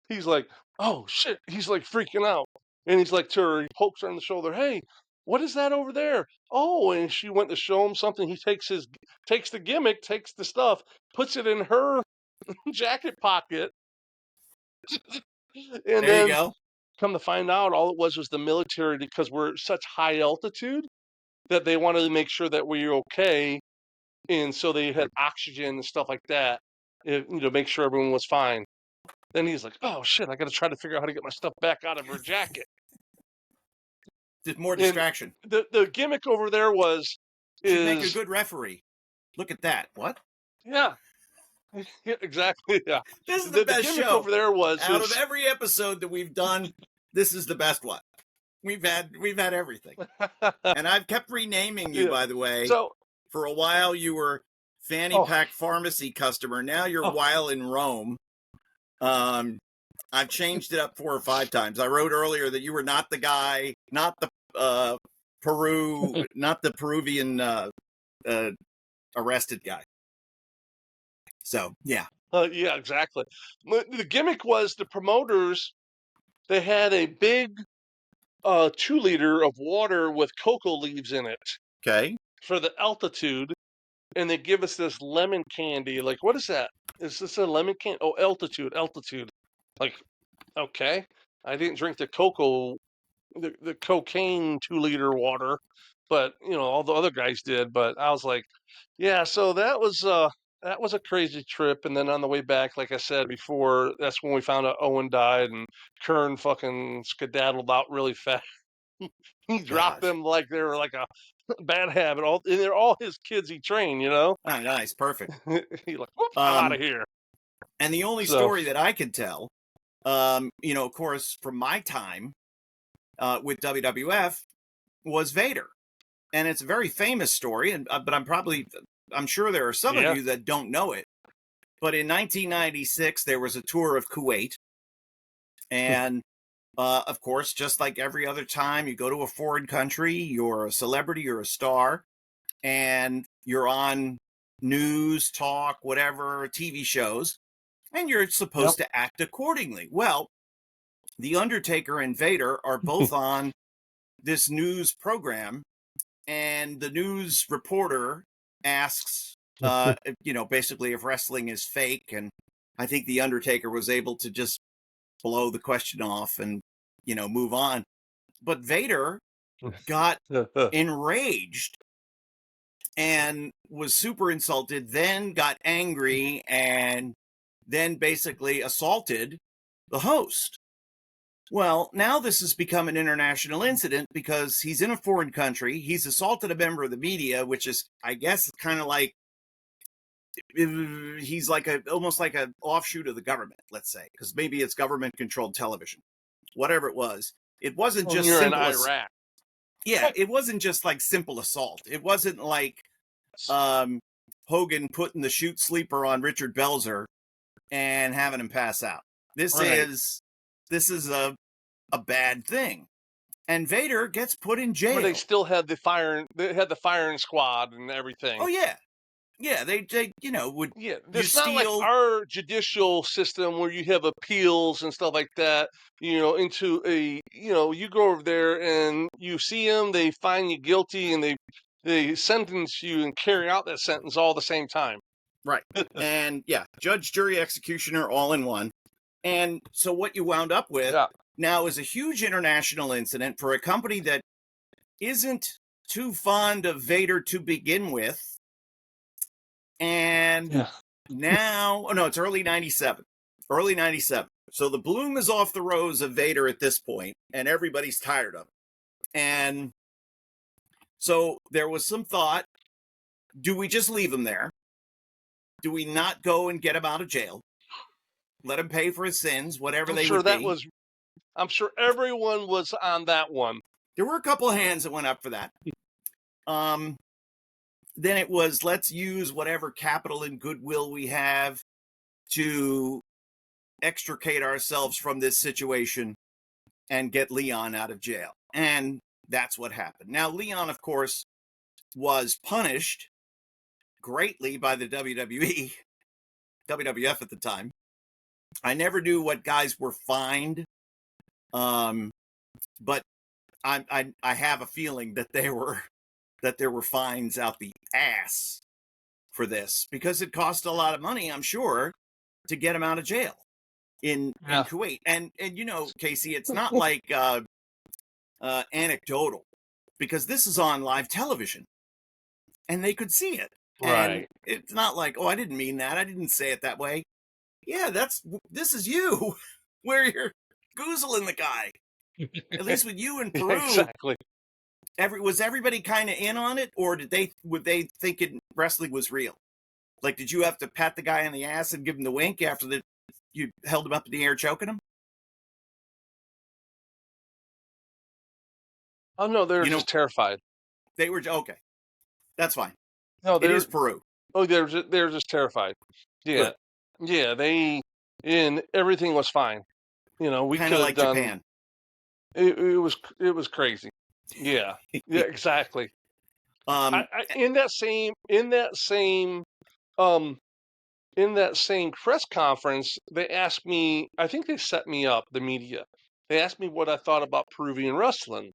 he's like, "Oh shit!" He's like freaking out, and he's like to her, he pokes her on the shoulder. "Hey, what is that over there?" Oh, and she went to show him something. He takes the gimmick, takes the stuff, puts it in her jacket pocket, and There you then go. come to find out, all it was the military because we're at such high altitude that they wanted to make sure that we were okay, and so they had oxygen and stuff like that, make sure everyone was fine. Then he's like, "Oh shit, I got to try to figure out how to get my stuff back out of her jacket." Just more And distraction. the gimmick over there She'd make a is good referee. Look at that. What? yeah, yeah, exactly, yeah. This is the The best gimmick show. over there was Out of is every episode that we've done, this is the best one. We've had everything. And I've kept renaming you, yeah. by the way. So For a while you were Fanny oh Pack Pharmacy customer. Now you're oh While in Rome. I've changed it up 4 or 5 times. I wrote earlier that you were not the guy, not the not the Peruvian arrested guy. So yeah. yeah, exactly. The gimmick was the promoters. They had a big 2 liter of water with cocoa leaves in it Okay. for the altitude, and they give us this lemon candy. Like, what is that? Is this a lemon candy? Oh, altitude. Like, okay. I didn't drink the cocaine 2 liter water, but all the other guys did. But I was like, yeah. So that was a crazy trip. And then on the way back, like I said before, that's when we found out Owen died and Kern fucking skedaddled out really fast. He dropped Gosh. them like they were like a bad habit. And they're all his kids he trained. Oh, nice. Perfect. He's like, whoop, I'm out of Um, here. and the only So story that I could tell, of course, from my time with WWF was Vader. And it's a very famous story, but I'm sure there are some of yeah. you that don't know it. But in 1996, there was a tour of Kuwait, and of course, just like every other time, you go to a foreign country, you're a celebrity, you're a star, and you're on news, talk, whatever, TV shows, and you're Yep. supposed to act accordingly. Well, The Undertaker and Vader are both on this news program, and the news reporter asks, basically if wrestling is fake. And I think The Undertaker was able to just blow the question off and, move on. But Vader got enraged and was super insulted, then got angry, and then basically assaulted the host. Well, now this has become an international incident because he's in a foreign country. He's assaulted a member of the media, which is, I guess, kind of like he's like almost like an offshoot of the government, let's say, because maybe it's government controlled television, whatever it was. It wasn't When just you're in simple. Iraq. Yeah, it wasn't just like simple assault. It wasn't like Hogan putting the shoot sleeper on Richard Belzer and having him pass out. This Right. is a bad thing. And Vader gets put in jail. Where they still had they had the firing squad and everything. Oh yeah. Yeah, they would Yeah, you it's not like steal our judicial system where you have appeals and stuff like that. Into you go over there and you see them, they find you guilty, and they sentence you and carry out that sentence all at the same time. right. And yeah, judge, jury, executioner all in one. And so what you wound up with Yeah. now is a huge international incident for a company that isn't too fond of Vader to begin with. And Yeah. now, oh no, it's early 97. Early 97. So the bloom is off the rose of Vader at this point, and everybody's tired of it. And so there was some thought, do we just leave him there? Do we not go and get him out of jail? Let him pay for his sins, whatever they would be. I'm sure everyone was on that one. There were a couple of hands that went up for that. Then it was, let's use whatever capital and goodwill we have to extricate ourselves from this situation and get Leon out of jail. And that's what happened. Now, Leon, of course, was punished greatly by the WWF at the time. I never knew what guys were fined, but I have a feeling that there were fines out the ass for this because it cost a lot of money, I'm sure, to get him out of jail in Kuwait. And Casey, it's not like anecdotal because this is on live television and they could see it. Right. And it's not like, oh, I didn't mean that. I didn't say it that way. Yeah, this is you where you're goozling the guy. At least with you in Peru. Exactly. Was everybody kind of in on it, or would they think wrestling was real? Like, did you have to pat the guy on the ass and give him the wink after you held him up in the air choking him? Oh no, they're just terrified. They were okay. That's fine. No, it is Peru. Oh, they're just terrified. Yeah, good. Yeah. And everything was fine. We kind of like Japan. It was crazy. Yeah. Yeah. Exactly. In that same press conference, they asked me. I think they set me up. The media. They asked me what I thought about Peruvian wrestling,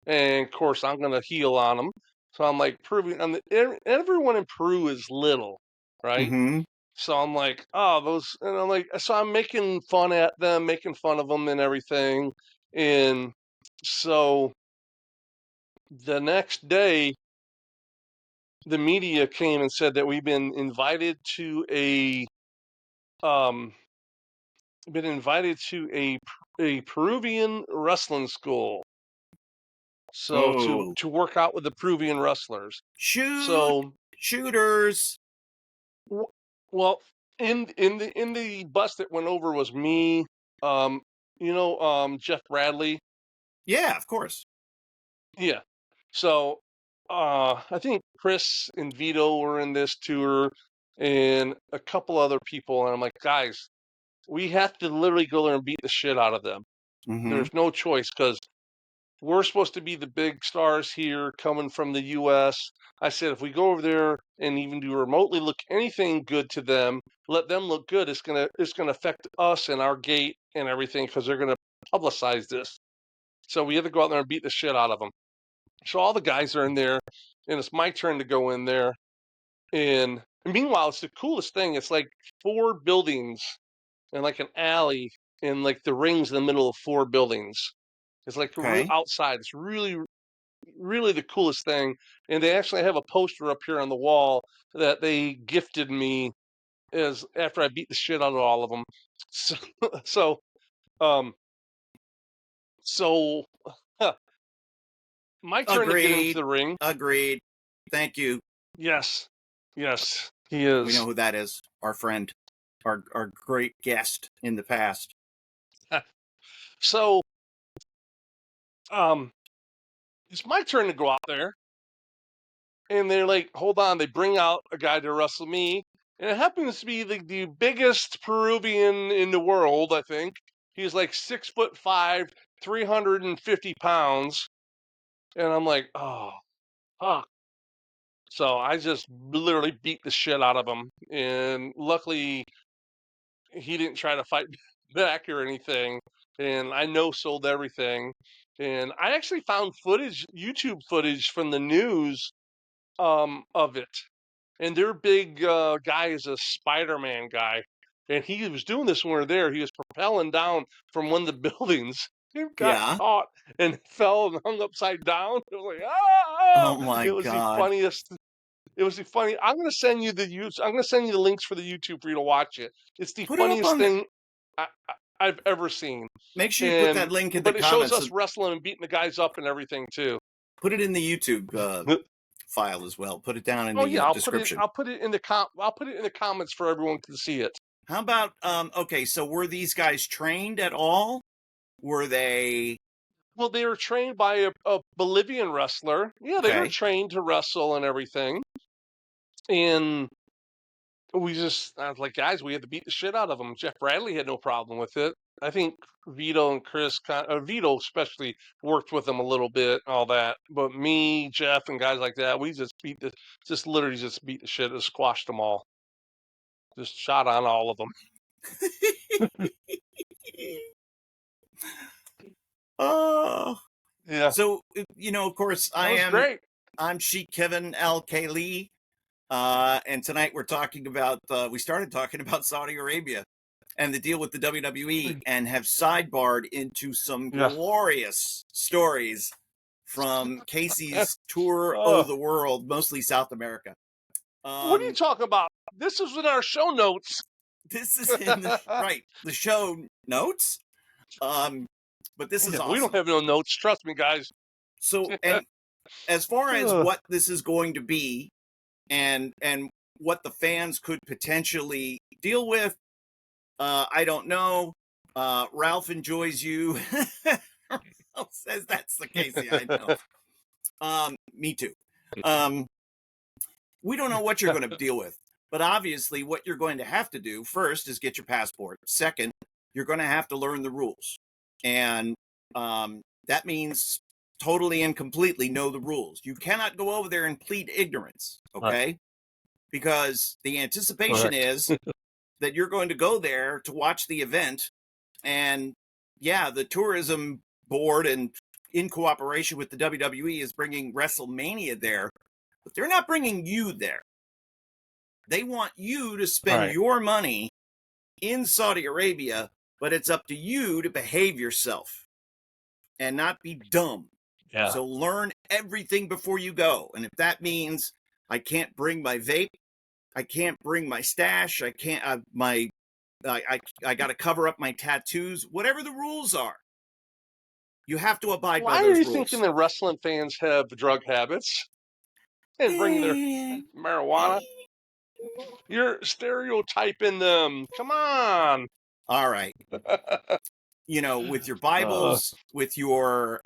and of course, I'm gonna heel on them. So I'm like, Peruvian. Everyone in Peru is little, right? Mm-hmm. So I'm like, oh, those, and I'm like, so I'm making fun at them, making fun of them and everything. And so the next day, the media came and said that we've been invited to um, a Peruvian wrestling school. So to work out with the Peruvian wrestlers. Shooters. Well, in the bus that went over was me, Jeff Bradley. Yeah, of course. Yeah. So I think Chris and Vito were in this tour and a couple other people, and I'm like, guys, we have to literally go there and beat the shit out of them. Mm-hmm. There's no choice because we're supposed to be the big stars here coming from the US. I said, if we go over there and even do remotely look anything good to them, let them look good, it's gonna affect us and our gate and everything because they're gonna publicize this. So we have to go out there and beat the shit out of them. So all the guys are in there, and it's my turn to go in there. And meanwhile, it's the coolest thing. It's like 4 buildings and like an alley and like the rings in the middle of 4 buildings. It's like real outside. It's really, really the coolest thing. And they actually have a poster up here on the wall that they gifted me as after I beat the shit out of all of them. So my turn to get into the ring. Agreed. Thank you. Yes, he is. We know who that is. Our friend, our great guest in the past. So, it's my turn to go out there, and they're like, "Hold on!" They bring out a guy to wrestle me, and it happens to be the biggest Peruvian in the world. I think he's like 6'5", 350 pounds, and I'm like, "Oh, fuck." So I just literally beat the shit out of him, and luckily he didn't try to fight back or anything. And I sold everything. And I actually found YouTube footage from the news of it. And their big guy is a Spider-Man guy. And he was doing this when we were there. He was propelling down from one of the buildings. He got caught and fell and hung upside down. It was like, ah! Oh my God. It was the funniest. It was the funny. I'm gonna send you the links for the YouTube for you to watch it. It's the funniest thing I've ever seen. Make sure you put that link in the comments. But it shows us wrestling and beating the guys up and everything too. Put it in the YouTube file as well. Put it down in the description. I'll put it in the comments for everyone to see it. How about okay, so were these guys trained at all? Were they? Well, they were trained by a Bolivian wrestler. Yeah, they were trained to wrestle and everything. And I was like, guys, we had to beat the shit out of them. Jeff Bradley had no problem with it. I think Vito and Chris, Vito especially, worked with them a little bit, all that. But me, Jeff, and guys like that, we literally just beat the shit and squashed them all. Just shot on all of them. Oh, Yeah, so of course, that was great. I'm Sheik Kevin Al-K Lee, and tonight we're talking about. We started talking about Saudi Arabia and the deal with the WWE, and have sidebarred into some Yeah. glorious stories from Casey's tour Oh, of the world, mostly South America. what are you talking about? This is in our show notes. This is in the show notes. But this is Yeah, we don't awesome. have no notes. Trust me, guys. So, and as far as Ugh. what this is going to be, and what the fans could potentially deal with, I don't know. Ralph enjoys you. Ralph says that's the Casey I know. Me too. We don't know what you're going to deal with, but obviously what you're going to have to do first is get your passport. Second, you're going to have to learn the rules. And that means totally and completely know the rules. You cannot go over there and plead ignorance, okay? Because the anticipation is that you're going to go there to watch the event. And yeah, the tourism board, and in cooperation with the WWE, is bringing WrestleMania there, but they're not bringing you there. They want you to spend your money in Saudi Arabia, but it's up to you to behave yourself and not be dumb. Yeah. So learn everything before you go. And if that means I can't bring my vape, I can't bring my stash, I can't I got to cover up my tattoos, whatever the rules are, you have to abide by Why those are you rules. thinking that wrestling fans have drug habits and bring their marijuana? You're stereotyping them. Come on. All right. With your Bibles, with your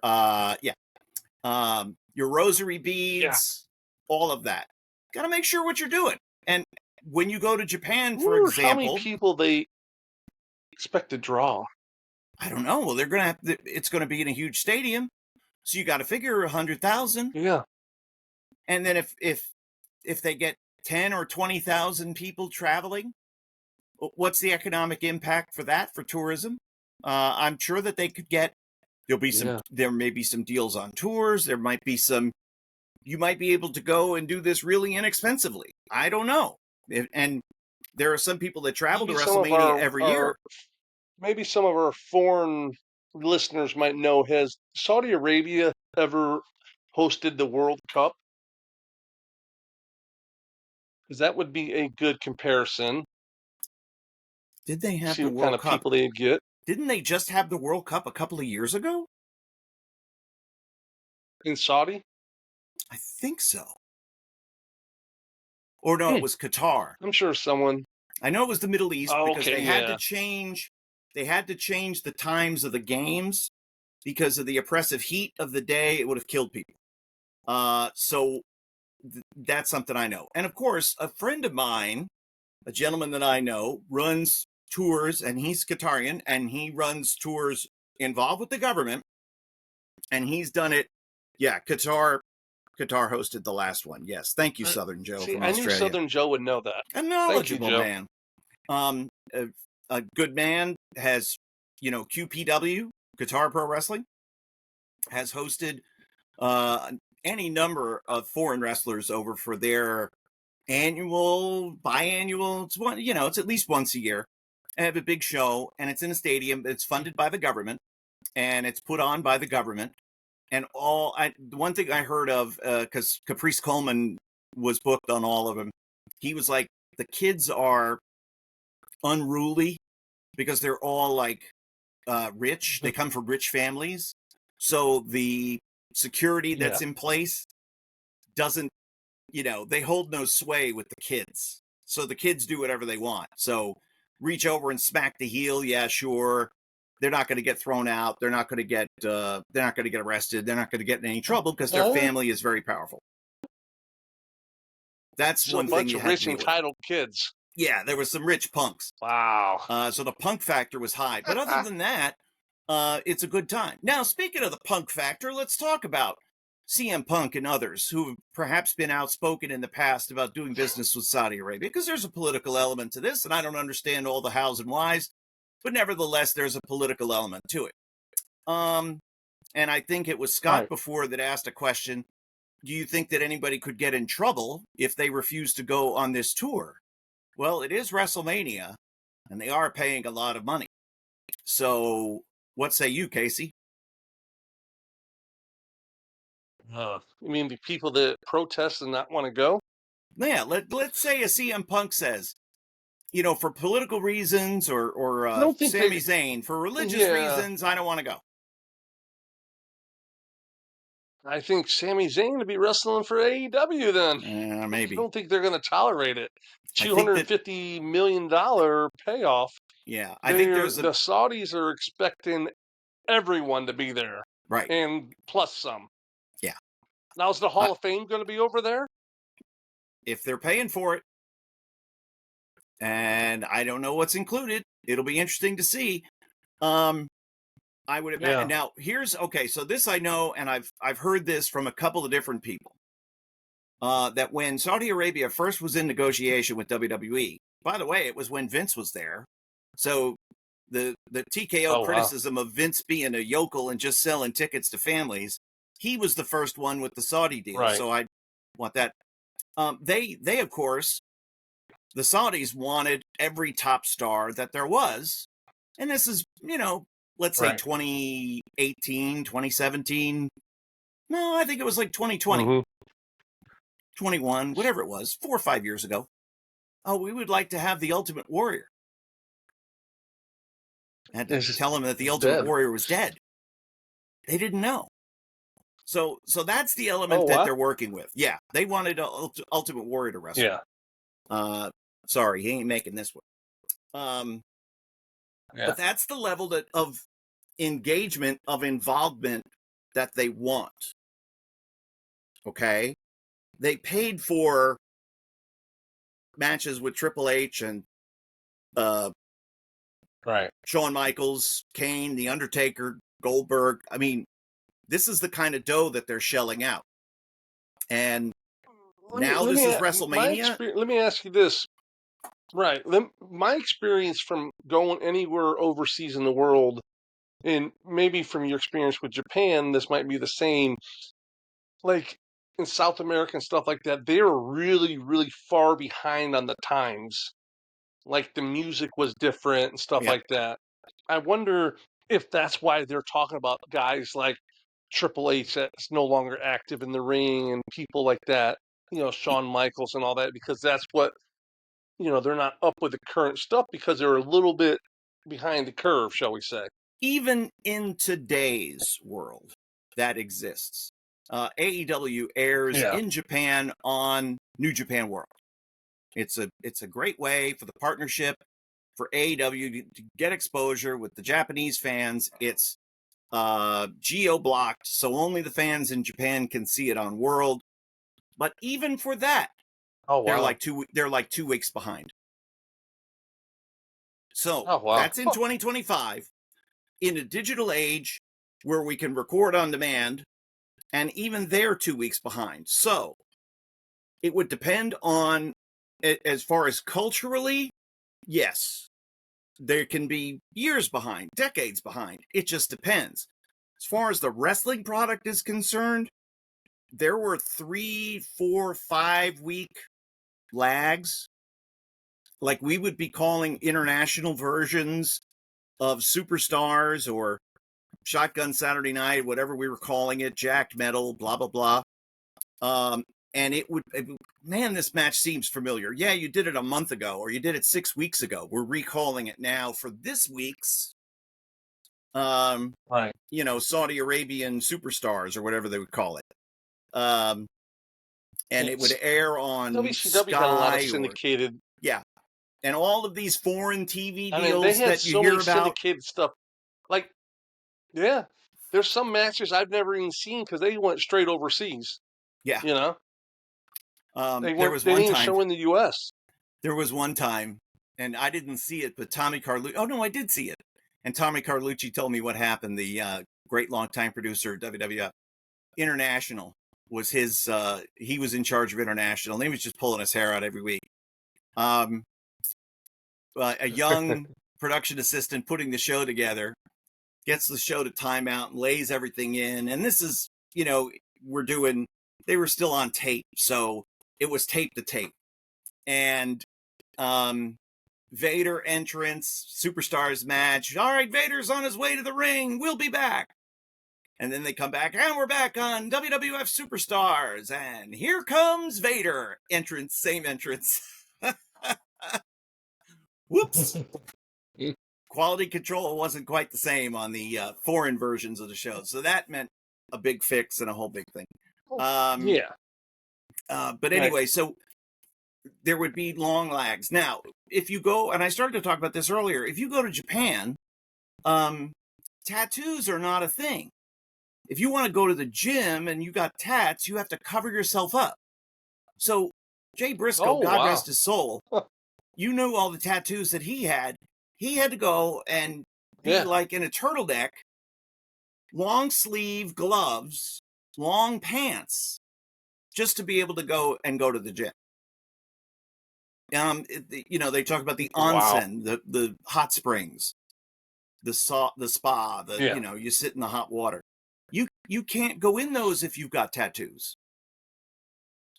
your rosary beads, all of that. Got to make sure what you're doing. And when you go to Japan, for example, how many people they expect to draw? I don't know. Well, they're gonna have. It's going to be in a huge stadium, so you got to figure 100,000. Yeah. And then if they get 10 or 20,000 people traveling, what's the economic impact for that for tourism? I'm sure that they could get. There may be some deals on tours. There might be some. You might be able to go and do this really inexpensively. I don't know. And there are some people that travel to WrestleMania every year. Maybe some of our foreign listeners might know, has Saudi Arabia ever hosted the World Cup? Because that would be a good comparison. Did they have See the what World kind of Cup? people they'd get. Didn't they just have the World Cup a couple of years ago? In Saudi? I think so. Or no, it was Qatar. I'm sure someone. I know it was the Middle East because Okay, they had to change. They had to change the times of the games because of the oppressive heat of the day. It would have killed people. So that's something I know. And of course, a friend of mine, a gentleman that I know, runs tours, and he's Qatarian, and he runs tours involved with the government, and he's done it. Yeah, Qatar hosted the last one. Yes, thank you, Southern Joe from Australia. I knew Southern Joe would know that. A knowledgeable man. A good man. Has QPW, Qatar Pro Wrestling, has hosted any number of foreign wrestlers over for their annual, biannual. It's one, it's at least once a year. They have a big show, and it's in a stadium. It's funded by the government, and it's put on by the government. And the one thing I heard of, because Caprice Coleman was booked on all of them, he was like, the kids are unruly because they're all like rich. They come from rich families. So the security that's in place doesn't, they hold no sway with the kids. So the kids do whatever they want. So reach over and smack the heel. Yeah, sure. They're not going to get thrown out. They're not going to get arrested. They're not going to get in any trouble because their family is very powerful. That's one thing. So much rich entitled kids. Yeah, there was some rich punks. Wow. So the punk factor was high. But other than that, it's a good time. Now, speaking of the punk factor, let's talk about CM Punk and others who have perhaps been outspoken in the past about doing business with Saudi Arabia, because there's a political element to this, and I don't understand all the hows and whys. but nevertheless, there's a political element to it. And I think it was Scott Right. before that asked a question. Do you think that anybody could get in trouble if they refuse to go on this tour? Well, it is WrestleMania, and they are paying a lot of money. So what say you, Casey? You mean the people that protest and not want to go? Yeah, let's say a CM Punk says, for political reasons, or I don't think Sami they. Zayn, for religious Yeah, reasons, I don't want to go. I think Sami Zayn to be wrestling for AEW then. I Maybe. don't think they're going to tolerate it. I think that, $250 million payoff. yeah, I think there's The Saudis are expecting everyone to be there, right. and plus some. Yeah. Now, is the Hall of Fame going to be over there? If they're paying for it, and I don't know what's included, it'll be interesting to see. I would imagine. Yeah. Now, so this I know, and I've heard this from a couple of different people. That when Saudi Arabia first was in negotiation with WWE, by the way, it was when Vince was there. So the TKO criticism of Vince being a yokel and just selling tickets to families, he was the first one with the Saudi deal. Right. So I want that. They of course, the Saudis wanted every top star that there was. And this is, let's say 2018, 2017. No, I think it was like 2020, 21, whatever it was, 4 or 5 years ago. Oh, we would like to have the Ultimate Warrior. I had to tell them that the Ultimate Warrior was dead. They didn't know. So that's the element that they're working with. Yeah, they wanted Ultimate Warrior to wrestle. Yeah. Sorry, he ain't making this one. But that's the level of engagement, of involvement that they want. Okay? They paid for matches with Triple H and Shawn Michaels, Kane, The Undertaker, Goldberg. I mean, this is the kind of dough that they're shelling out. And this is WrestleMania. Let me ask you this. Right. My experience from going anywhere overseas in the world, and maybe from your experience with Japan, this might be the same. Like in South America and stuff like that, they were really, really far behind on the times. Like the music was different and stuff like that. I wonder if that's why they're talking about guys like Triple H that's no longer active in the ring and people like that, Shawn Michaels and all that, because that's what, they're not up with the current stuff because they're a little bit behind the curve, shall we say. Even in today's world that exists, AEW airs in Japan on New Japan World. It's a great way for the partnership for AEW to get exposure with the Japanese fans. It's geo-blocked, so only the fans in Japan can see it on World. But even for that, they're like 2 weeks behind. So that's in 2025, in a digital age where we can record on demand, and even they're 2 weeks behind. So it would depend on, as far as culturally, yes, there can be years behind, decades behind. It just depends. As far as the wrestling product is concerned, there were 3, 4, 5 week lags. Like we would be calling international versions of Superstars or Shotgun Saturday Night, whatever we were calling it, Jacked Metal, blah, blah, blah. And man, this match seems familiar. Yeah, you did it a month ago, or you did it 6 weeks ago. We're recalling it now for this week's, Saudi Arabian Superstars, or whatever they would call it. And it would air on WCW got a lot of syndicated. And all of these foreign TV deals they had that you hear about. Syndicated stuff. Like, there's some matches I've never even seen because they went straight overseas. Yeah. They didn't even show in the U.S. There was one time, and I didn't see it, but Tommy Carlucci. Oh, no, I did see it. And Tommy Carlucci told me what happened. The great longtime producer of WWF International was his. He was in charge of International, and he was just pulling his hair out every week. A young production assistant putting the show together, gets the show to timeout and lays everything in. And this is, they were still on tape. So it was tape to tape. And Vader entrance, Superstars match. All right, Vader's on his way to the ring. We'll be back. And then they come back, and we're back on WWF Superstars. And here comes Vader. Entrance, same entrance. Whoops. Quality control wasn't quite the same on the foreign versions of the show. So that meant a big fix and a whole big thing. Yeah. But anyway, so there would be long lags. Now, if you go, and I started to talk about this earlier, if you go to Japan, tattoos are not a thing. If you want to go to the gym and you got tats, you have to cover yourself up. So Jay Briscoe, God rest his soul, you knew all the tattoos that he had. He had to go and be like in a turtleneck, long sleeve gloves, long pants, just to be able to go to the gym. They talk about the onsen, the hot springs, the spa, you sit in the hot water. You can't go in those if you've got tattoos.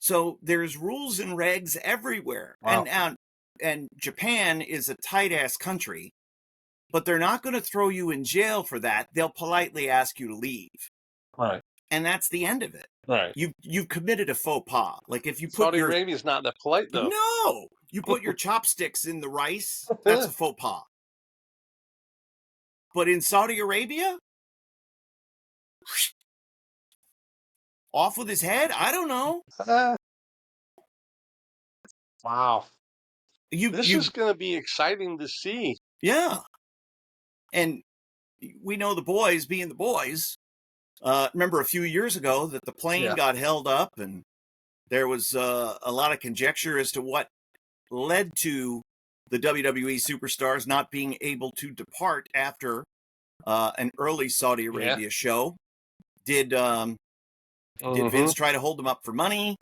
So there's rules and regs everywhere. Wow. And Japan is a tight-ass country, but they're not going to throw you in jail for that. They'll politely ask you to leave. Right. And that's the end of it. Right. You've committed a faux pas. Like if you put Saudi Arabia's not that polite, though. No! You put your chopsticks in the rice, that's a faux pas. But in Saudi Arabia? Off with his head? I don't know. Wow. This is going to be exciting to see. Yeah. And we know the boys being the boys. Remember a few years ago that the plane got held up and there was a lot of conjecture as to what led to the WWE superstars not being able to depart after an early Saudi Arabia show. Did Vince try to hold them up for money?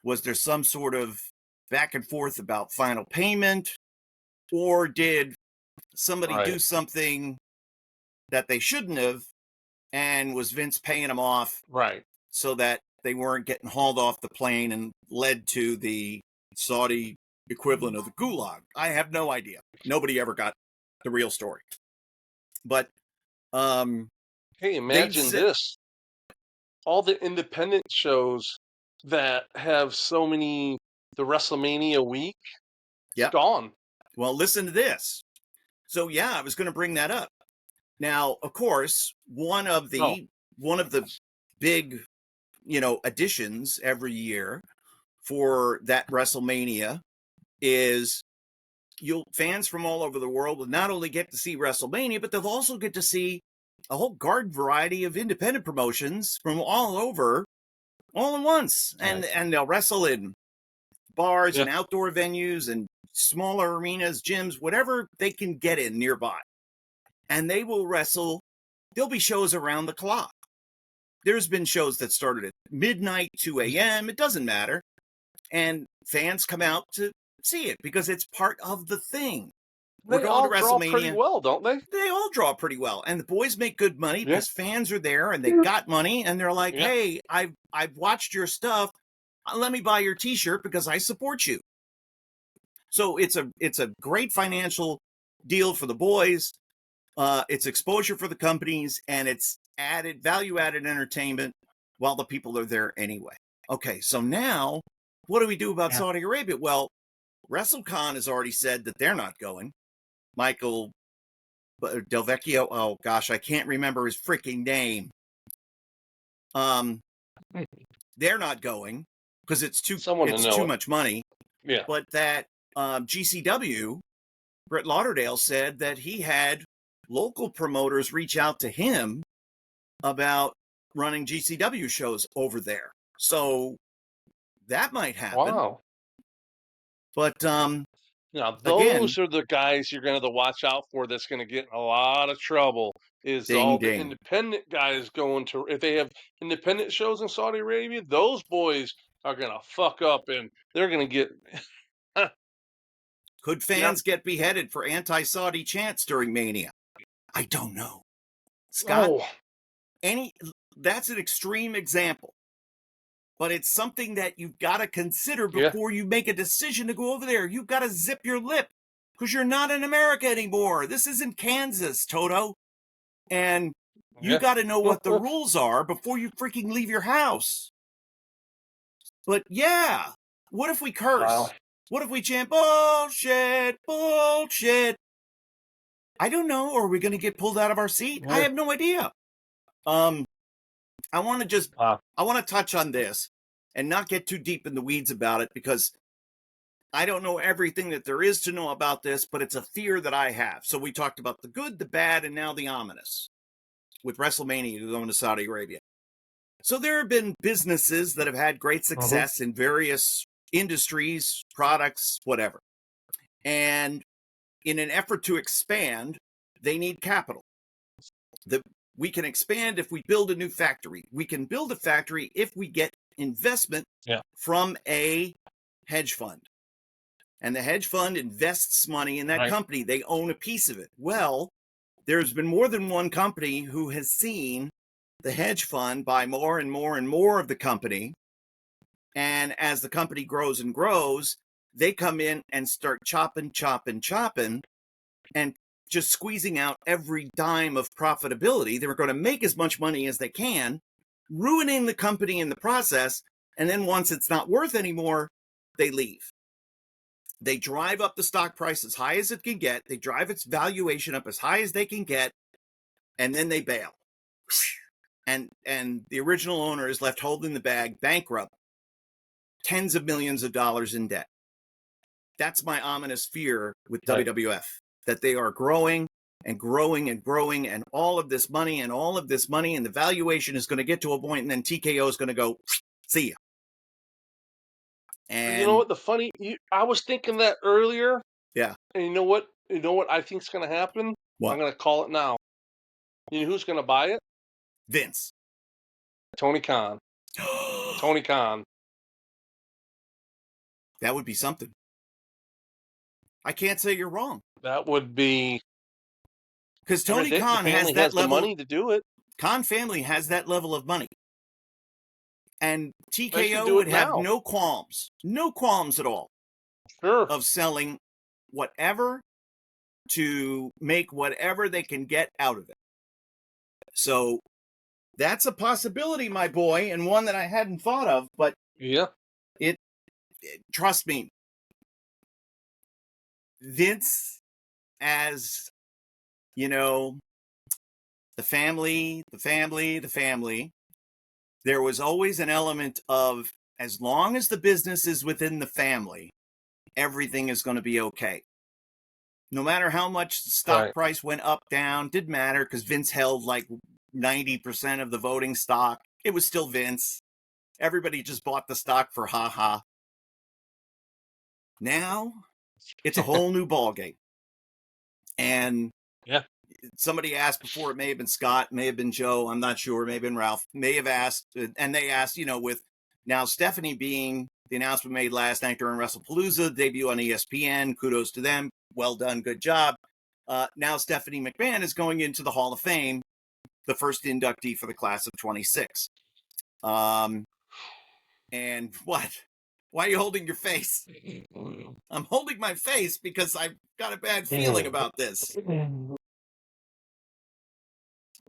Was there some sort of back and forth about final payment? Or did somebody do something that they shouldn't have, and was Vince paying them off so that they weren't getting hauled off the plane and led to the Saudi equivalent of the gulag? I have no idea. Nobody ever got the real story. But hey, imagine this. All the independent shows that have so many, the WrestleMania week, it's gone. Well, listen to this. So I was going to bring that up. Now, of course, one of the big, additions every year for that WrestleMania is fans from all over the world will not only get to see WrestleMania, but they'll also get to see a whole garden variety of independent promotions from all over, all at once. And they'll wrestle in bars and outdoor venues and smaller arenas, gyms, whatever they can get in nearby. And they will wrestle. There'll be shows around the clock. There's been shows that started at midnight, 2 a.m. It doesn't matter. And fans come out to see it because it's part of the thing. They all draw pretty well, don't they? They all draw pretty well. And the boys make good money because fans are there and they got money. And they're like, hey, I've watched your stuff. Let me buy your T-shirt because I support you. So it's a great financial deal for the boys. It's exposure for the companies, and it's value-added entertainment while the people are there anyway. Okay, so now what do we do about Saudi Arabia? Well, WrestleCon has already said that they're not going. Michael Del Vecchio, oh gosh, I can't remember his freaking name. They're not going because it's too much money. Yeah. But that GCW, Brett Lauderdale, said that he had local promoters reach out to him about running GCW shows over there. So that might happen. Wow. But now those are the guys you're going to watch out for. That's going to get in a lot of trouble. Is all the independent guys going to? If they have independent shows in Saudi Arabia, those boys are going to fuck up and they're going to get Could fans get beheaded for anti-Saudi chants during Mania? I don't know. Scott, that's an extreme example, but it's something that you've got to consider before you make a decision to go over there. You've got to zip your lip because you're not in America anymore. This isn't Kansas, Toto. And you got to know what the rules are before you freaking leave your house. But yeah, what if we curse? Wow. What if we chant bullshit, bullshit? I don't know. Are we going to get pulled out of our seat? I have no idea. I want to touch on this and not get too deep in the weeds about it because I don't know everything that there is to know about this, but it's a fear that I have. So we talked about the good, the bad, and now the ominous with WrestleMania going to Saudi Arabia. So there have been businesses that have had great success in various industries, products, whatever. And in an effort to expand, they need capital. We can expand if we build a new factory. We can build a factory if we get investment from a hedge fund. And the hedge fund invests money in that company. They own a piece of it. Well, there's been more than one company who has seen the hedge fund buy more and more and more of the company. And as the company grows and grows, they come in and start chopping, and just squeezing out every dime of profitability. They're going to make as much money as they can, ruining the company in the process. And then once it's not worth anymore, they leave. They drive up the stock price as high as it can get. They drive its valuation up as high as they can get, and then they bail. And the original owner is left holding the bag, bankrupt, tens of millions of dollars in debt. That's my ominous fear with WWF, that they are growing and growing and growing, and all of this money, and the valuation is going to get to a point, and then TKO is going to go, see ya. And you know what? I was thinking that earlier. Yeah. And you know what? I think is going to happen? What? I'm going to call it now. You know who's going to buy it? Vince. Tony Khan. Tony Khan. That would be something. I can't say you're wrong. That would be, because Tony Khan has that level. The money to do it. Khan family has that level of money, and TKO would have no qualms at all, of selling whatever to make whatever they can get out of it. So that's a possibility, my boy, and one that I hadn't thought of. But trust me, Vince, as you know, the family, there was always an element of, as long as the business is within the family, everything is going to be okay. No matter how much stock price went up, down, didn't matter, because Vince held like 90% of the voting stock. It was still Vince. Everybody just bought the stock for ha-ha. Now, it's a whole new ballgame. And somebody asked before, it may have been Scott, may have been Joe, I'm not sure, may have been Ralph, may have asked, and they asked, with now Stephanie being the announcement made last night during WrestlePalooza, debut on ESPN, kudos to them, well done, good job. Now Stephanie McMahon is going into the Hall of Fame, the first inductee for the class of 26. And what? Why are you holding your face? I'm holding my face because I've got a bad feeling about this.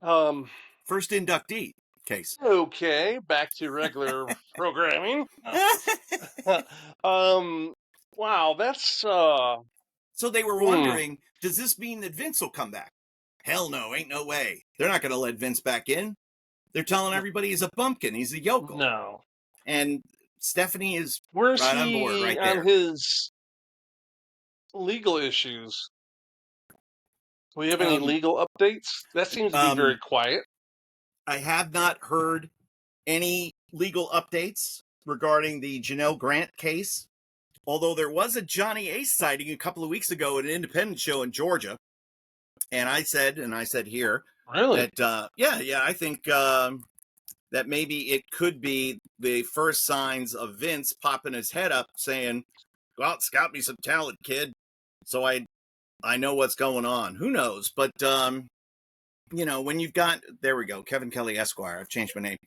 First inductee case. Okay, back to regular programming. Wow, that's So they were wondering, does this mean that Vince will come back? Hell no, ain't no way. They're not going to let Vince back in. They're telling everybody he's a bumpkin, he's a yokel. No. And Stephanie is right on board right there. On his legal issues? Do we have any legal updates? That seems to be very quiet. I have not heard any legal updates regarding the Janelle Grant case, although there was a Johnny Ace sighting a couple of weeks ago at an independent show in Georgia. And I said here, really? That, I think that maybe it could be the first signs of Vince popping his head up saying, well, scout me some talent, kid. So I know what's going on. Who knows? But when you've got, there we go, Kevin Kelly Esquire. I've changed my name.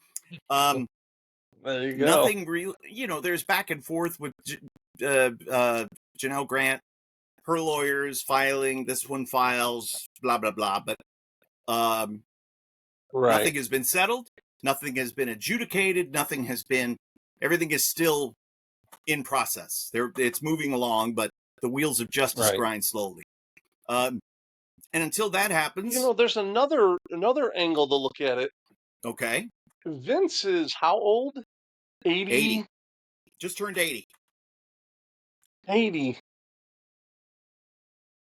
There you go. Nothing real. There's back and forth with Janelle Grant, her lawyers filing. This one files. Blah blah blah. But nothing has been settled. Nothing has been adjudicated. Nothing has been. Everything is still in process. It's moving along, but the wheels of justice grind slowly. And until that happens, there's another angle to look at it. Okay. Vince is how old? 80? Just turned 80. 80.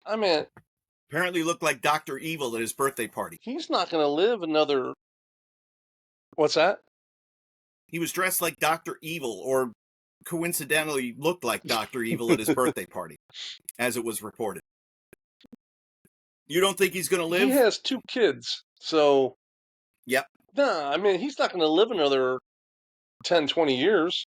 I mean, apparently looked like Dr. Evil at his birthday party. He's not going to live another. What's that? He was dressed like Dr. Evil, or coincidentally looked like Dr. Evil at his birthday party, as it was reported. You don't think he's going to live? He has 2 kids, so. Yep. Nah, I mean, he's not going to live another 10, 20 years.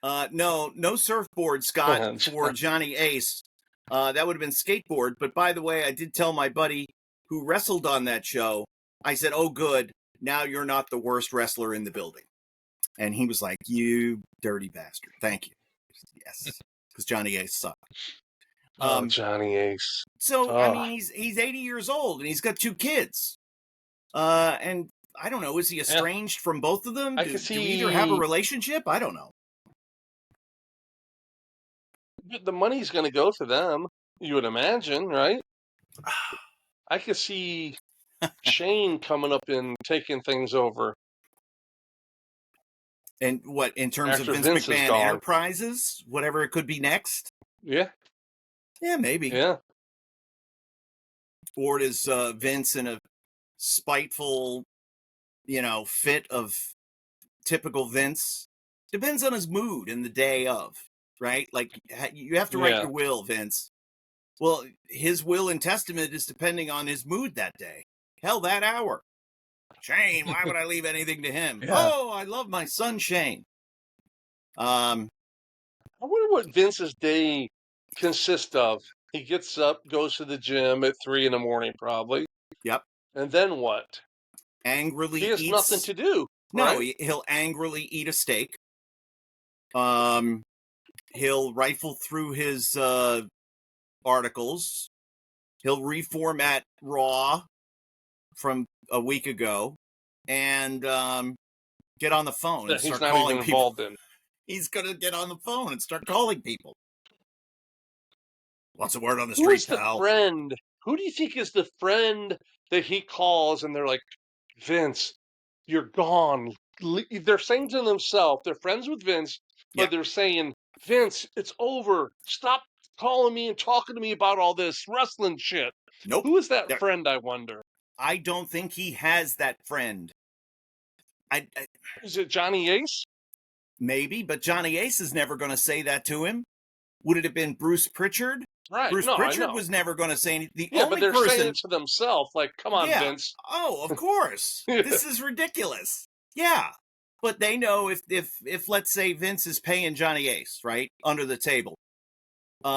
No surfboard, Scott, for Johnny Ace. That would have been skateboard. But by the way, I did tell my buddy who wrestled on that show, I said, oh, good, now you're not the worst wrestler in the building. And he was like, you dirty bastard. Thank you. Yes, because Johnny Ace sucked. Johnny Ace. So, I mean, he's 80 years old, and he's got 2 kids. And I don't know, is he estranged from both of them? Do either have a relationship? I don't know. The money's going to go to them, you would imagine, right? I could see Shane coming up and taking things over. And what, in terms of Vince McMahon Enterprises? Whatever it could be next? Yeah. Yeah, maybe. Yeah. Or does Vince, in a spiteful, fit of typical Vince, depends on his mood and the day of, right? Like, you have to write your will, Vince. Well, his will and testament is depending on his mood that day. Hell, that hour. Shane, why would I leave anything to him? Yeah. Oh, I love my son, Shane. I wonder what Vince's day consists of. He gets up, goes to the gym at 3 a.m, probably. Yep. And then what? Angrily He has nothing to do. No, right? He'll angrily eat a steak. He'll rifle through his articles. He'll reformat Raw from a week ago and get on the phone and start calling people. He's going to get on the phone and start calling people. What's the word on the street, pal? Who's the friend? Who do you think is the friend that he calls and they're like, Vince, you're gone. They're saying to themselves, they're friends with Vince, but they're saying, Vince, it's over. Stop calling me and talking to me about all this wrestling shit. Nope. Who is that friend, I wonder? I don't think he has that friend. Is it Johnny Ace? Maybe, but Johnny Ace is never going to say that to him. Would it have been Bruce Pritchard? Right. Bruce Pritchard was never going to say anything. But they're saying it to themselves, like, come on, Vince. Oh, of course. This is ridiculous. Yeah. But they know if let's say Vince is paying Johnny Ace, right, under the table, he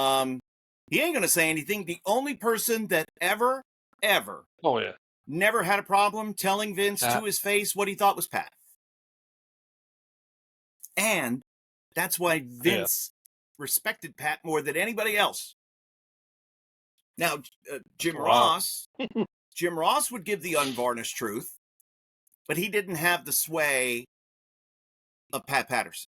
ain't going to say anything. The only person that ever, never had a problem telling Vince to his face what he thought was Pat. And that's why Vince respected Pat more than anybody else. Now, Jim Ross would give the unvarnished truth, but he didn't have the sway of Pat Patterson.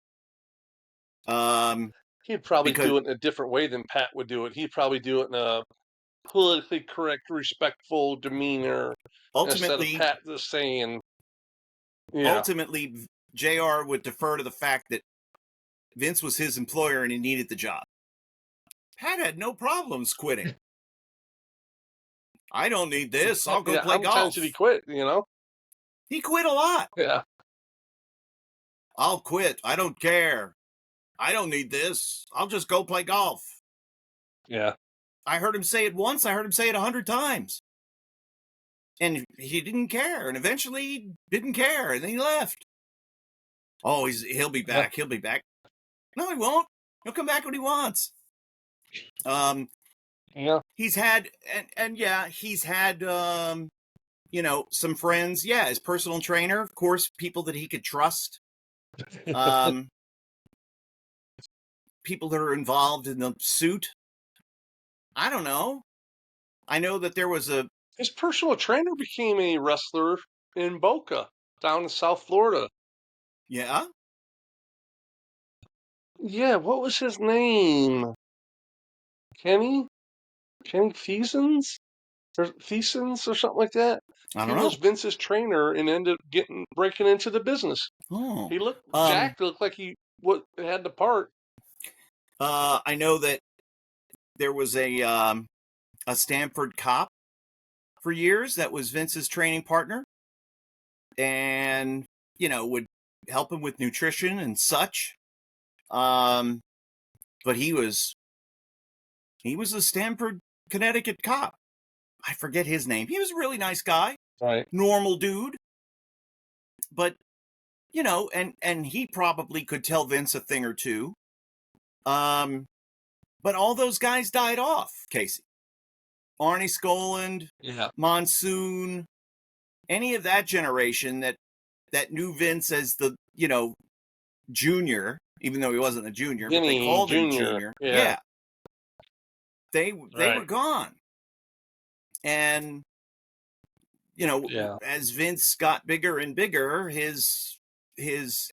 He'd probably do it in a different way than Pat would do it. He'd probably do it in a politically correct, respectful demeanor. Ultimately, instead of Pat just saying, Ultimately, JR would defer to the fact that Vince was his employer and he needed the job. Pat had no problems quitting. I don't need this. I'll go play golf. How many times did he quit, He quit a lot. Yeah. I'll quit. I don't care. I don't need this. I'll just go play golf. Yeah. I heard him say it once. I heard him say it 100 times. And he didn't care. And eventually he didn't care. And then he left. Oh, he'll be back. He'll be back. No, he won't. He'll come back when he wants. Yeah. He's had, and yeah, he's had, some friends. Yeah, his personal trainer, of course, people that he could trust. People that are involved in the suit. I don't know. I know that there was a, His personal trainer became a wrestler in Boca, down in South Florida. yeah, Yeah, what was his name? Kenny? Kenny Thesens? Or Thesens or something like that? I He don't was know. Vince's trainer and ended up breaking into the business. Oh, He looked jacked, looked like he had the part. I know that there was a Stanford cop for years that was Vince's training partner, and would help him with nutrition and such. But he was a Stanford, Connecticut cop. I forget his name. He was a really nice guy, Right. normal dude, but and he probably could tell Vince a thing or two. But all those guys died off, Casey. Arnie Skoland, Yeah. Monsoon, any of that generation that knew Vince as the, junior, even though he wasn't a junior, but they Vinny called him Jr. junior. Yeah. Yeah. They were Right. gone. And Yeah. as Vince got bigger and bigger, his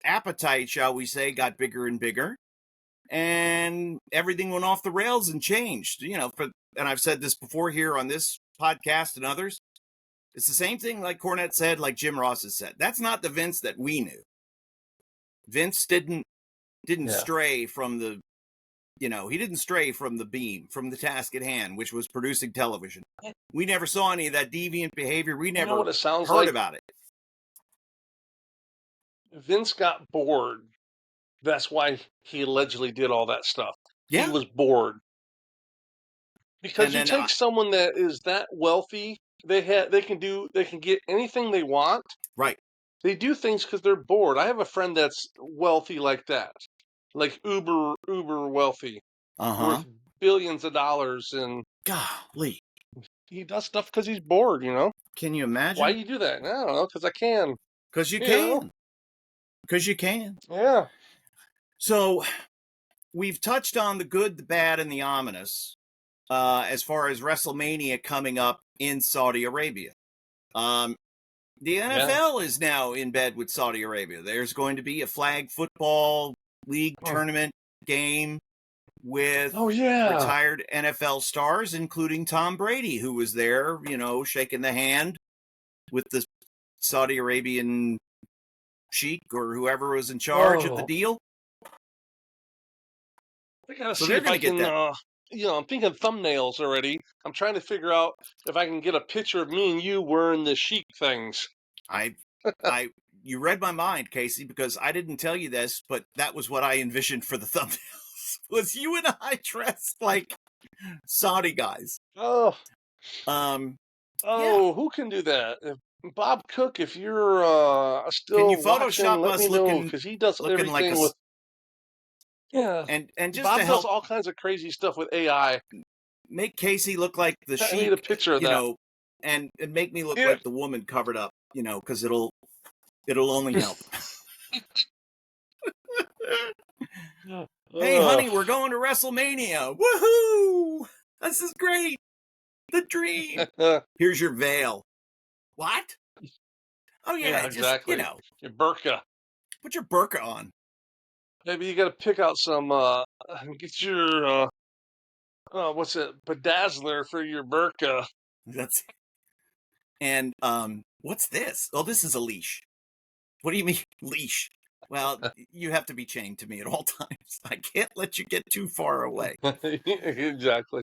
appetite, shall we say, got bigger and bigger, and everything went off the rails and changed. And I've said this before here on this podcast and others. It's the same thing like Cornette said, like Jim Ross has said. That's not the Vince that we knew. Vince didn't stray from the, he didn't stray from the beam, from the task at hand, which was producing television. We never saw any of that deviant behavior. We You know never what it sounds heard like? about it. Vince got bored. That's why he allegedly did all that stuff. He Yeah. was bored. Because And you then, take someone that is that wealthy, they can get anything they want. right. They do things because they're bored. I have a friend that's wealthy like that, like uber wealthy, Uh-huh. worth billions of dollars, and Golly. he does stuff because he's bored. Can you Why imagine? do you do that? I don't know, because I can. Because you You know? can. Because you can. Yeah. So we've touched on the good, the bad, and the ominous as far as WrestleMania coming up in Saudi Arabia. The NFL is now in bed with Saudi Arabia. There's going to be a flag football league tournament game with retired NFL stars, including Tom Brady, who was there, shaking the hand with the Saudi Arabian Sheik or whoever was in charge of the deal. I gotta So see they're if going I to get can, that. I'm thinking thumbnails already. I'm trying to figure out if I can get a picture of me and you wearing the Sheik things. You read my mind, Casey, because I didn't tell you this, but that was what I envisioned for the thumbnails. Was you and I dressed like Saudi guys? Oh, Yeah. who can do that? Bob Cook, if you're Can you still watching, Photoshop let us me know, looking because he does like everything with. Yeah, and just to Bob does help all kinds of crazy stuff with AI. make Casey look like the I need a Sheik, picture of that. and make me look Yeah. like the woman covered up, because it'll only help. Hey, honey, we're going to WrestleMania. Woohoo! This is great. The dream. Here's your veil. What? Oh, yeah, exactly. just, Your burqa. put your burqa on. Maybe you got to pick out some, get your, what's it, bedazzler for your burqa. That's and what's this? Oh, this is a leash. What do you mean leash? Well, you have to be chained to me at all times. I can't let you get too far away. Exactly.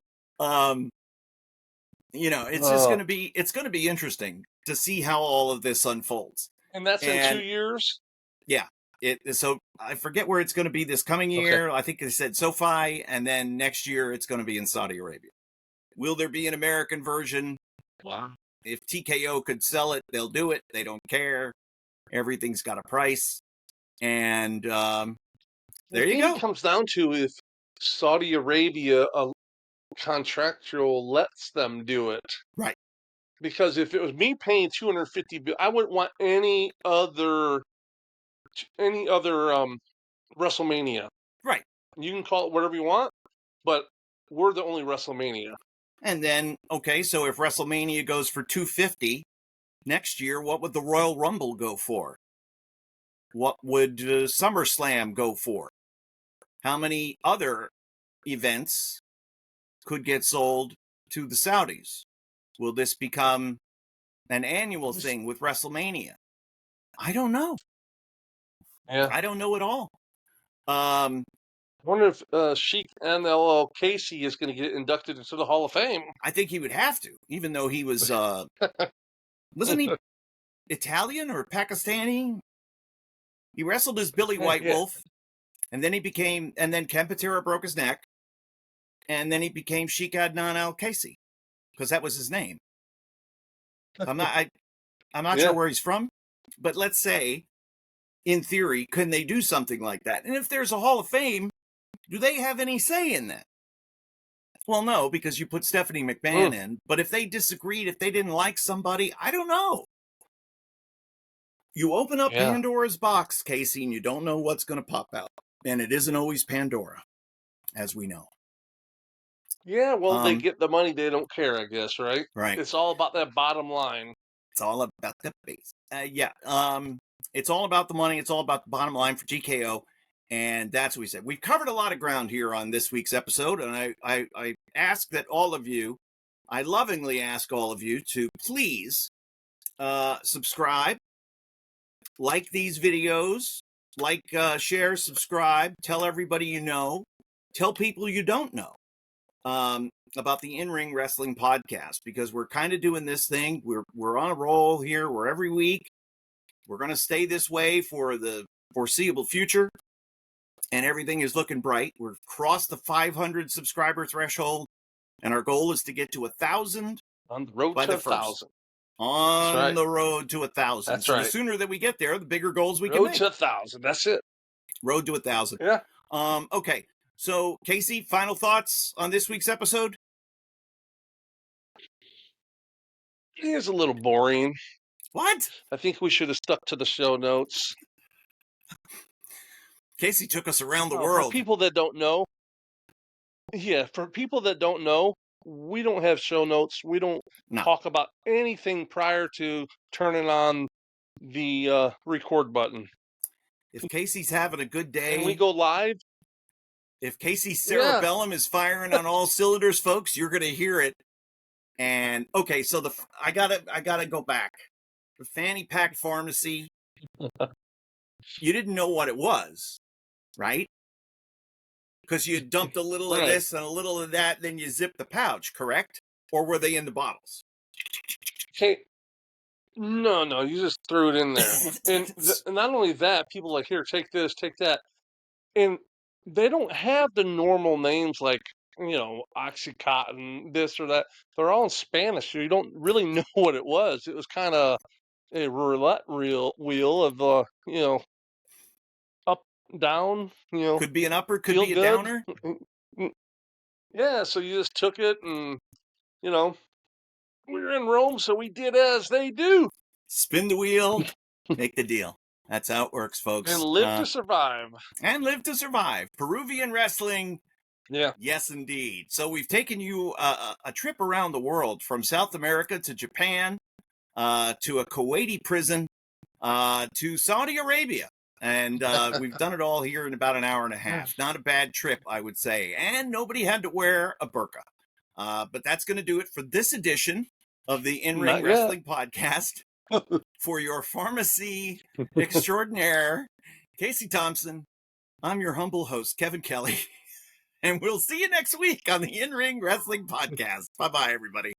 It's just going to be interesting to see how all of this unfolds. And that's in 2 years? Yeah. So I forget where it's going to be this coming year. Okay. I think they said SoFi, and then next year it's going to be in Saudi Arabia. Will there be an American version? Wow. If TKO could sell it, they'll do it. They don't care. Everything's got a price. And there you go. It comes down to if Saudi Arabia contractual lets them do it. Right. Because if it was me paying $250, I wouldn't want any other WrestleMania. Right. You can call it whatever you want, but we're the only WrestleMania. And then, okay, so if WrestleMania goes for $250 next year, what would the Royal Rumble go for? What would SummerSlam go for? How many other events could get sold to the Saudis? Will this become an annual thing with WrestleMania? I don't know. Yeah. I don't know at all. I wonder if Sheik and LL Casey is going to get inducted into the Hall of Fame. I think he would have to, even though he was, wasn't he Italian or Pakistani? He wrestled as Billy White Wolf, and then and then Ken Patera broke his neck, and then he became Sheik Adnan Al Casey, because that was his name. I'm not sure where he's from, but let's say, in theory, can they do something like that? And if there's a Hall of Fame, do they have any say in that? Well, no, because you put Stephanie McMahon in, but if they disagreed, if they didn't like somebody, I don't know. You open up Pandora's box, Casey, and you don't know what's going to pop out. And it isn't always Pandora, as we know. Yeah, well, they get the money, they don't care, I guess, right? Right. It's all about that bottom line. It's all about the base. It's all about the money. It's all about the bottom line for GKO. And that's what we said. We've covered a lot of ground here on this week's episode. And I ask that all of you, I lovingly ask all of you to please subscribe, like these videos, share, subscribe, tell everybody you know, tell people you don't know about the In-Ring Wrestling Podcast, because we're kind of doing this thing. We're on a roll here. We're every week. We're going to stay this way for the foreseeable future, and everything is looking bright. We've crossed the 500 subscriber threshold, and our goal is to get to 1,000 on the road by to the 1,000. On the road to 1,000. That's so right. The sooner that we get there, the bigger goals we can make. Road to 1,000. That's it. Road to 1,000. Yeah. Okay. So, Casey, final thoughts on this week's episode? It is a little boring. What? I think we should have stuck to the show notes. Casey took us around the world. For people that don't know, we don't have show notes. We don't talk about anything prior to turning on the record button. If Casey's having a good day, and we go live. If Casey's cerebellum is firing on all cylinders, folks, you're going to hear it. And okay, so I gotta go back. The Fanny Pack Pharmacy. You didn't know what it was, right? Because you dumped a little of this and a little of that, then you zipped the pouch, correct? Or were they in the bottles? Okay. No, you just threw it in there. and not only that, people like, here, take this, take that. And they don't have the normal names like, Oxycontin, this or that. They're all in Spanish, so you don't really know what it was. It was kind of a roulette wheel of, up, down, Could be an upper, could be a good. downer. Yeah, so you just took it and, we were in Rome, so we did as they do. Spin the wheel, make the deal. That's how it works, folks. And live to survive. And live to survive. Peruvian wrestling. Yeah. Yes, indeed. So we've taken you a trip around the world, from South America to Japan, to a Kuwaiti prison, to Saudi Arabia. And we've done it all here in about an hour and a half. Not a bad trip, I would say. And nobody had to wear a burqa. But that's going to do it for this edition of the In-Ring Wrestling Podcast. For your pharmacy extraordinaire, Casey Thompson, I'm your humble host, Kevin Kelly. And we'll see you next week on the In-Ring Wrestling Podcast. Bye-bye, everybody.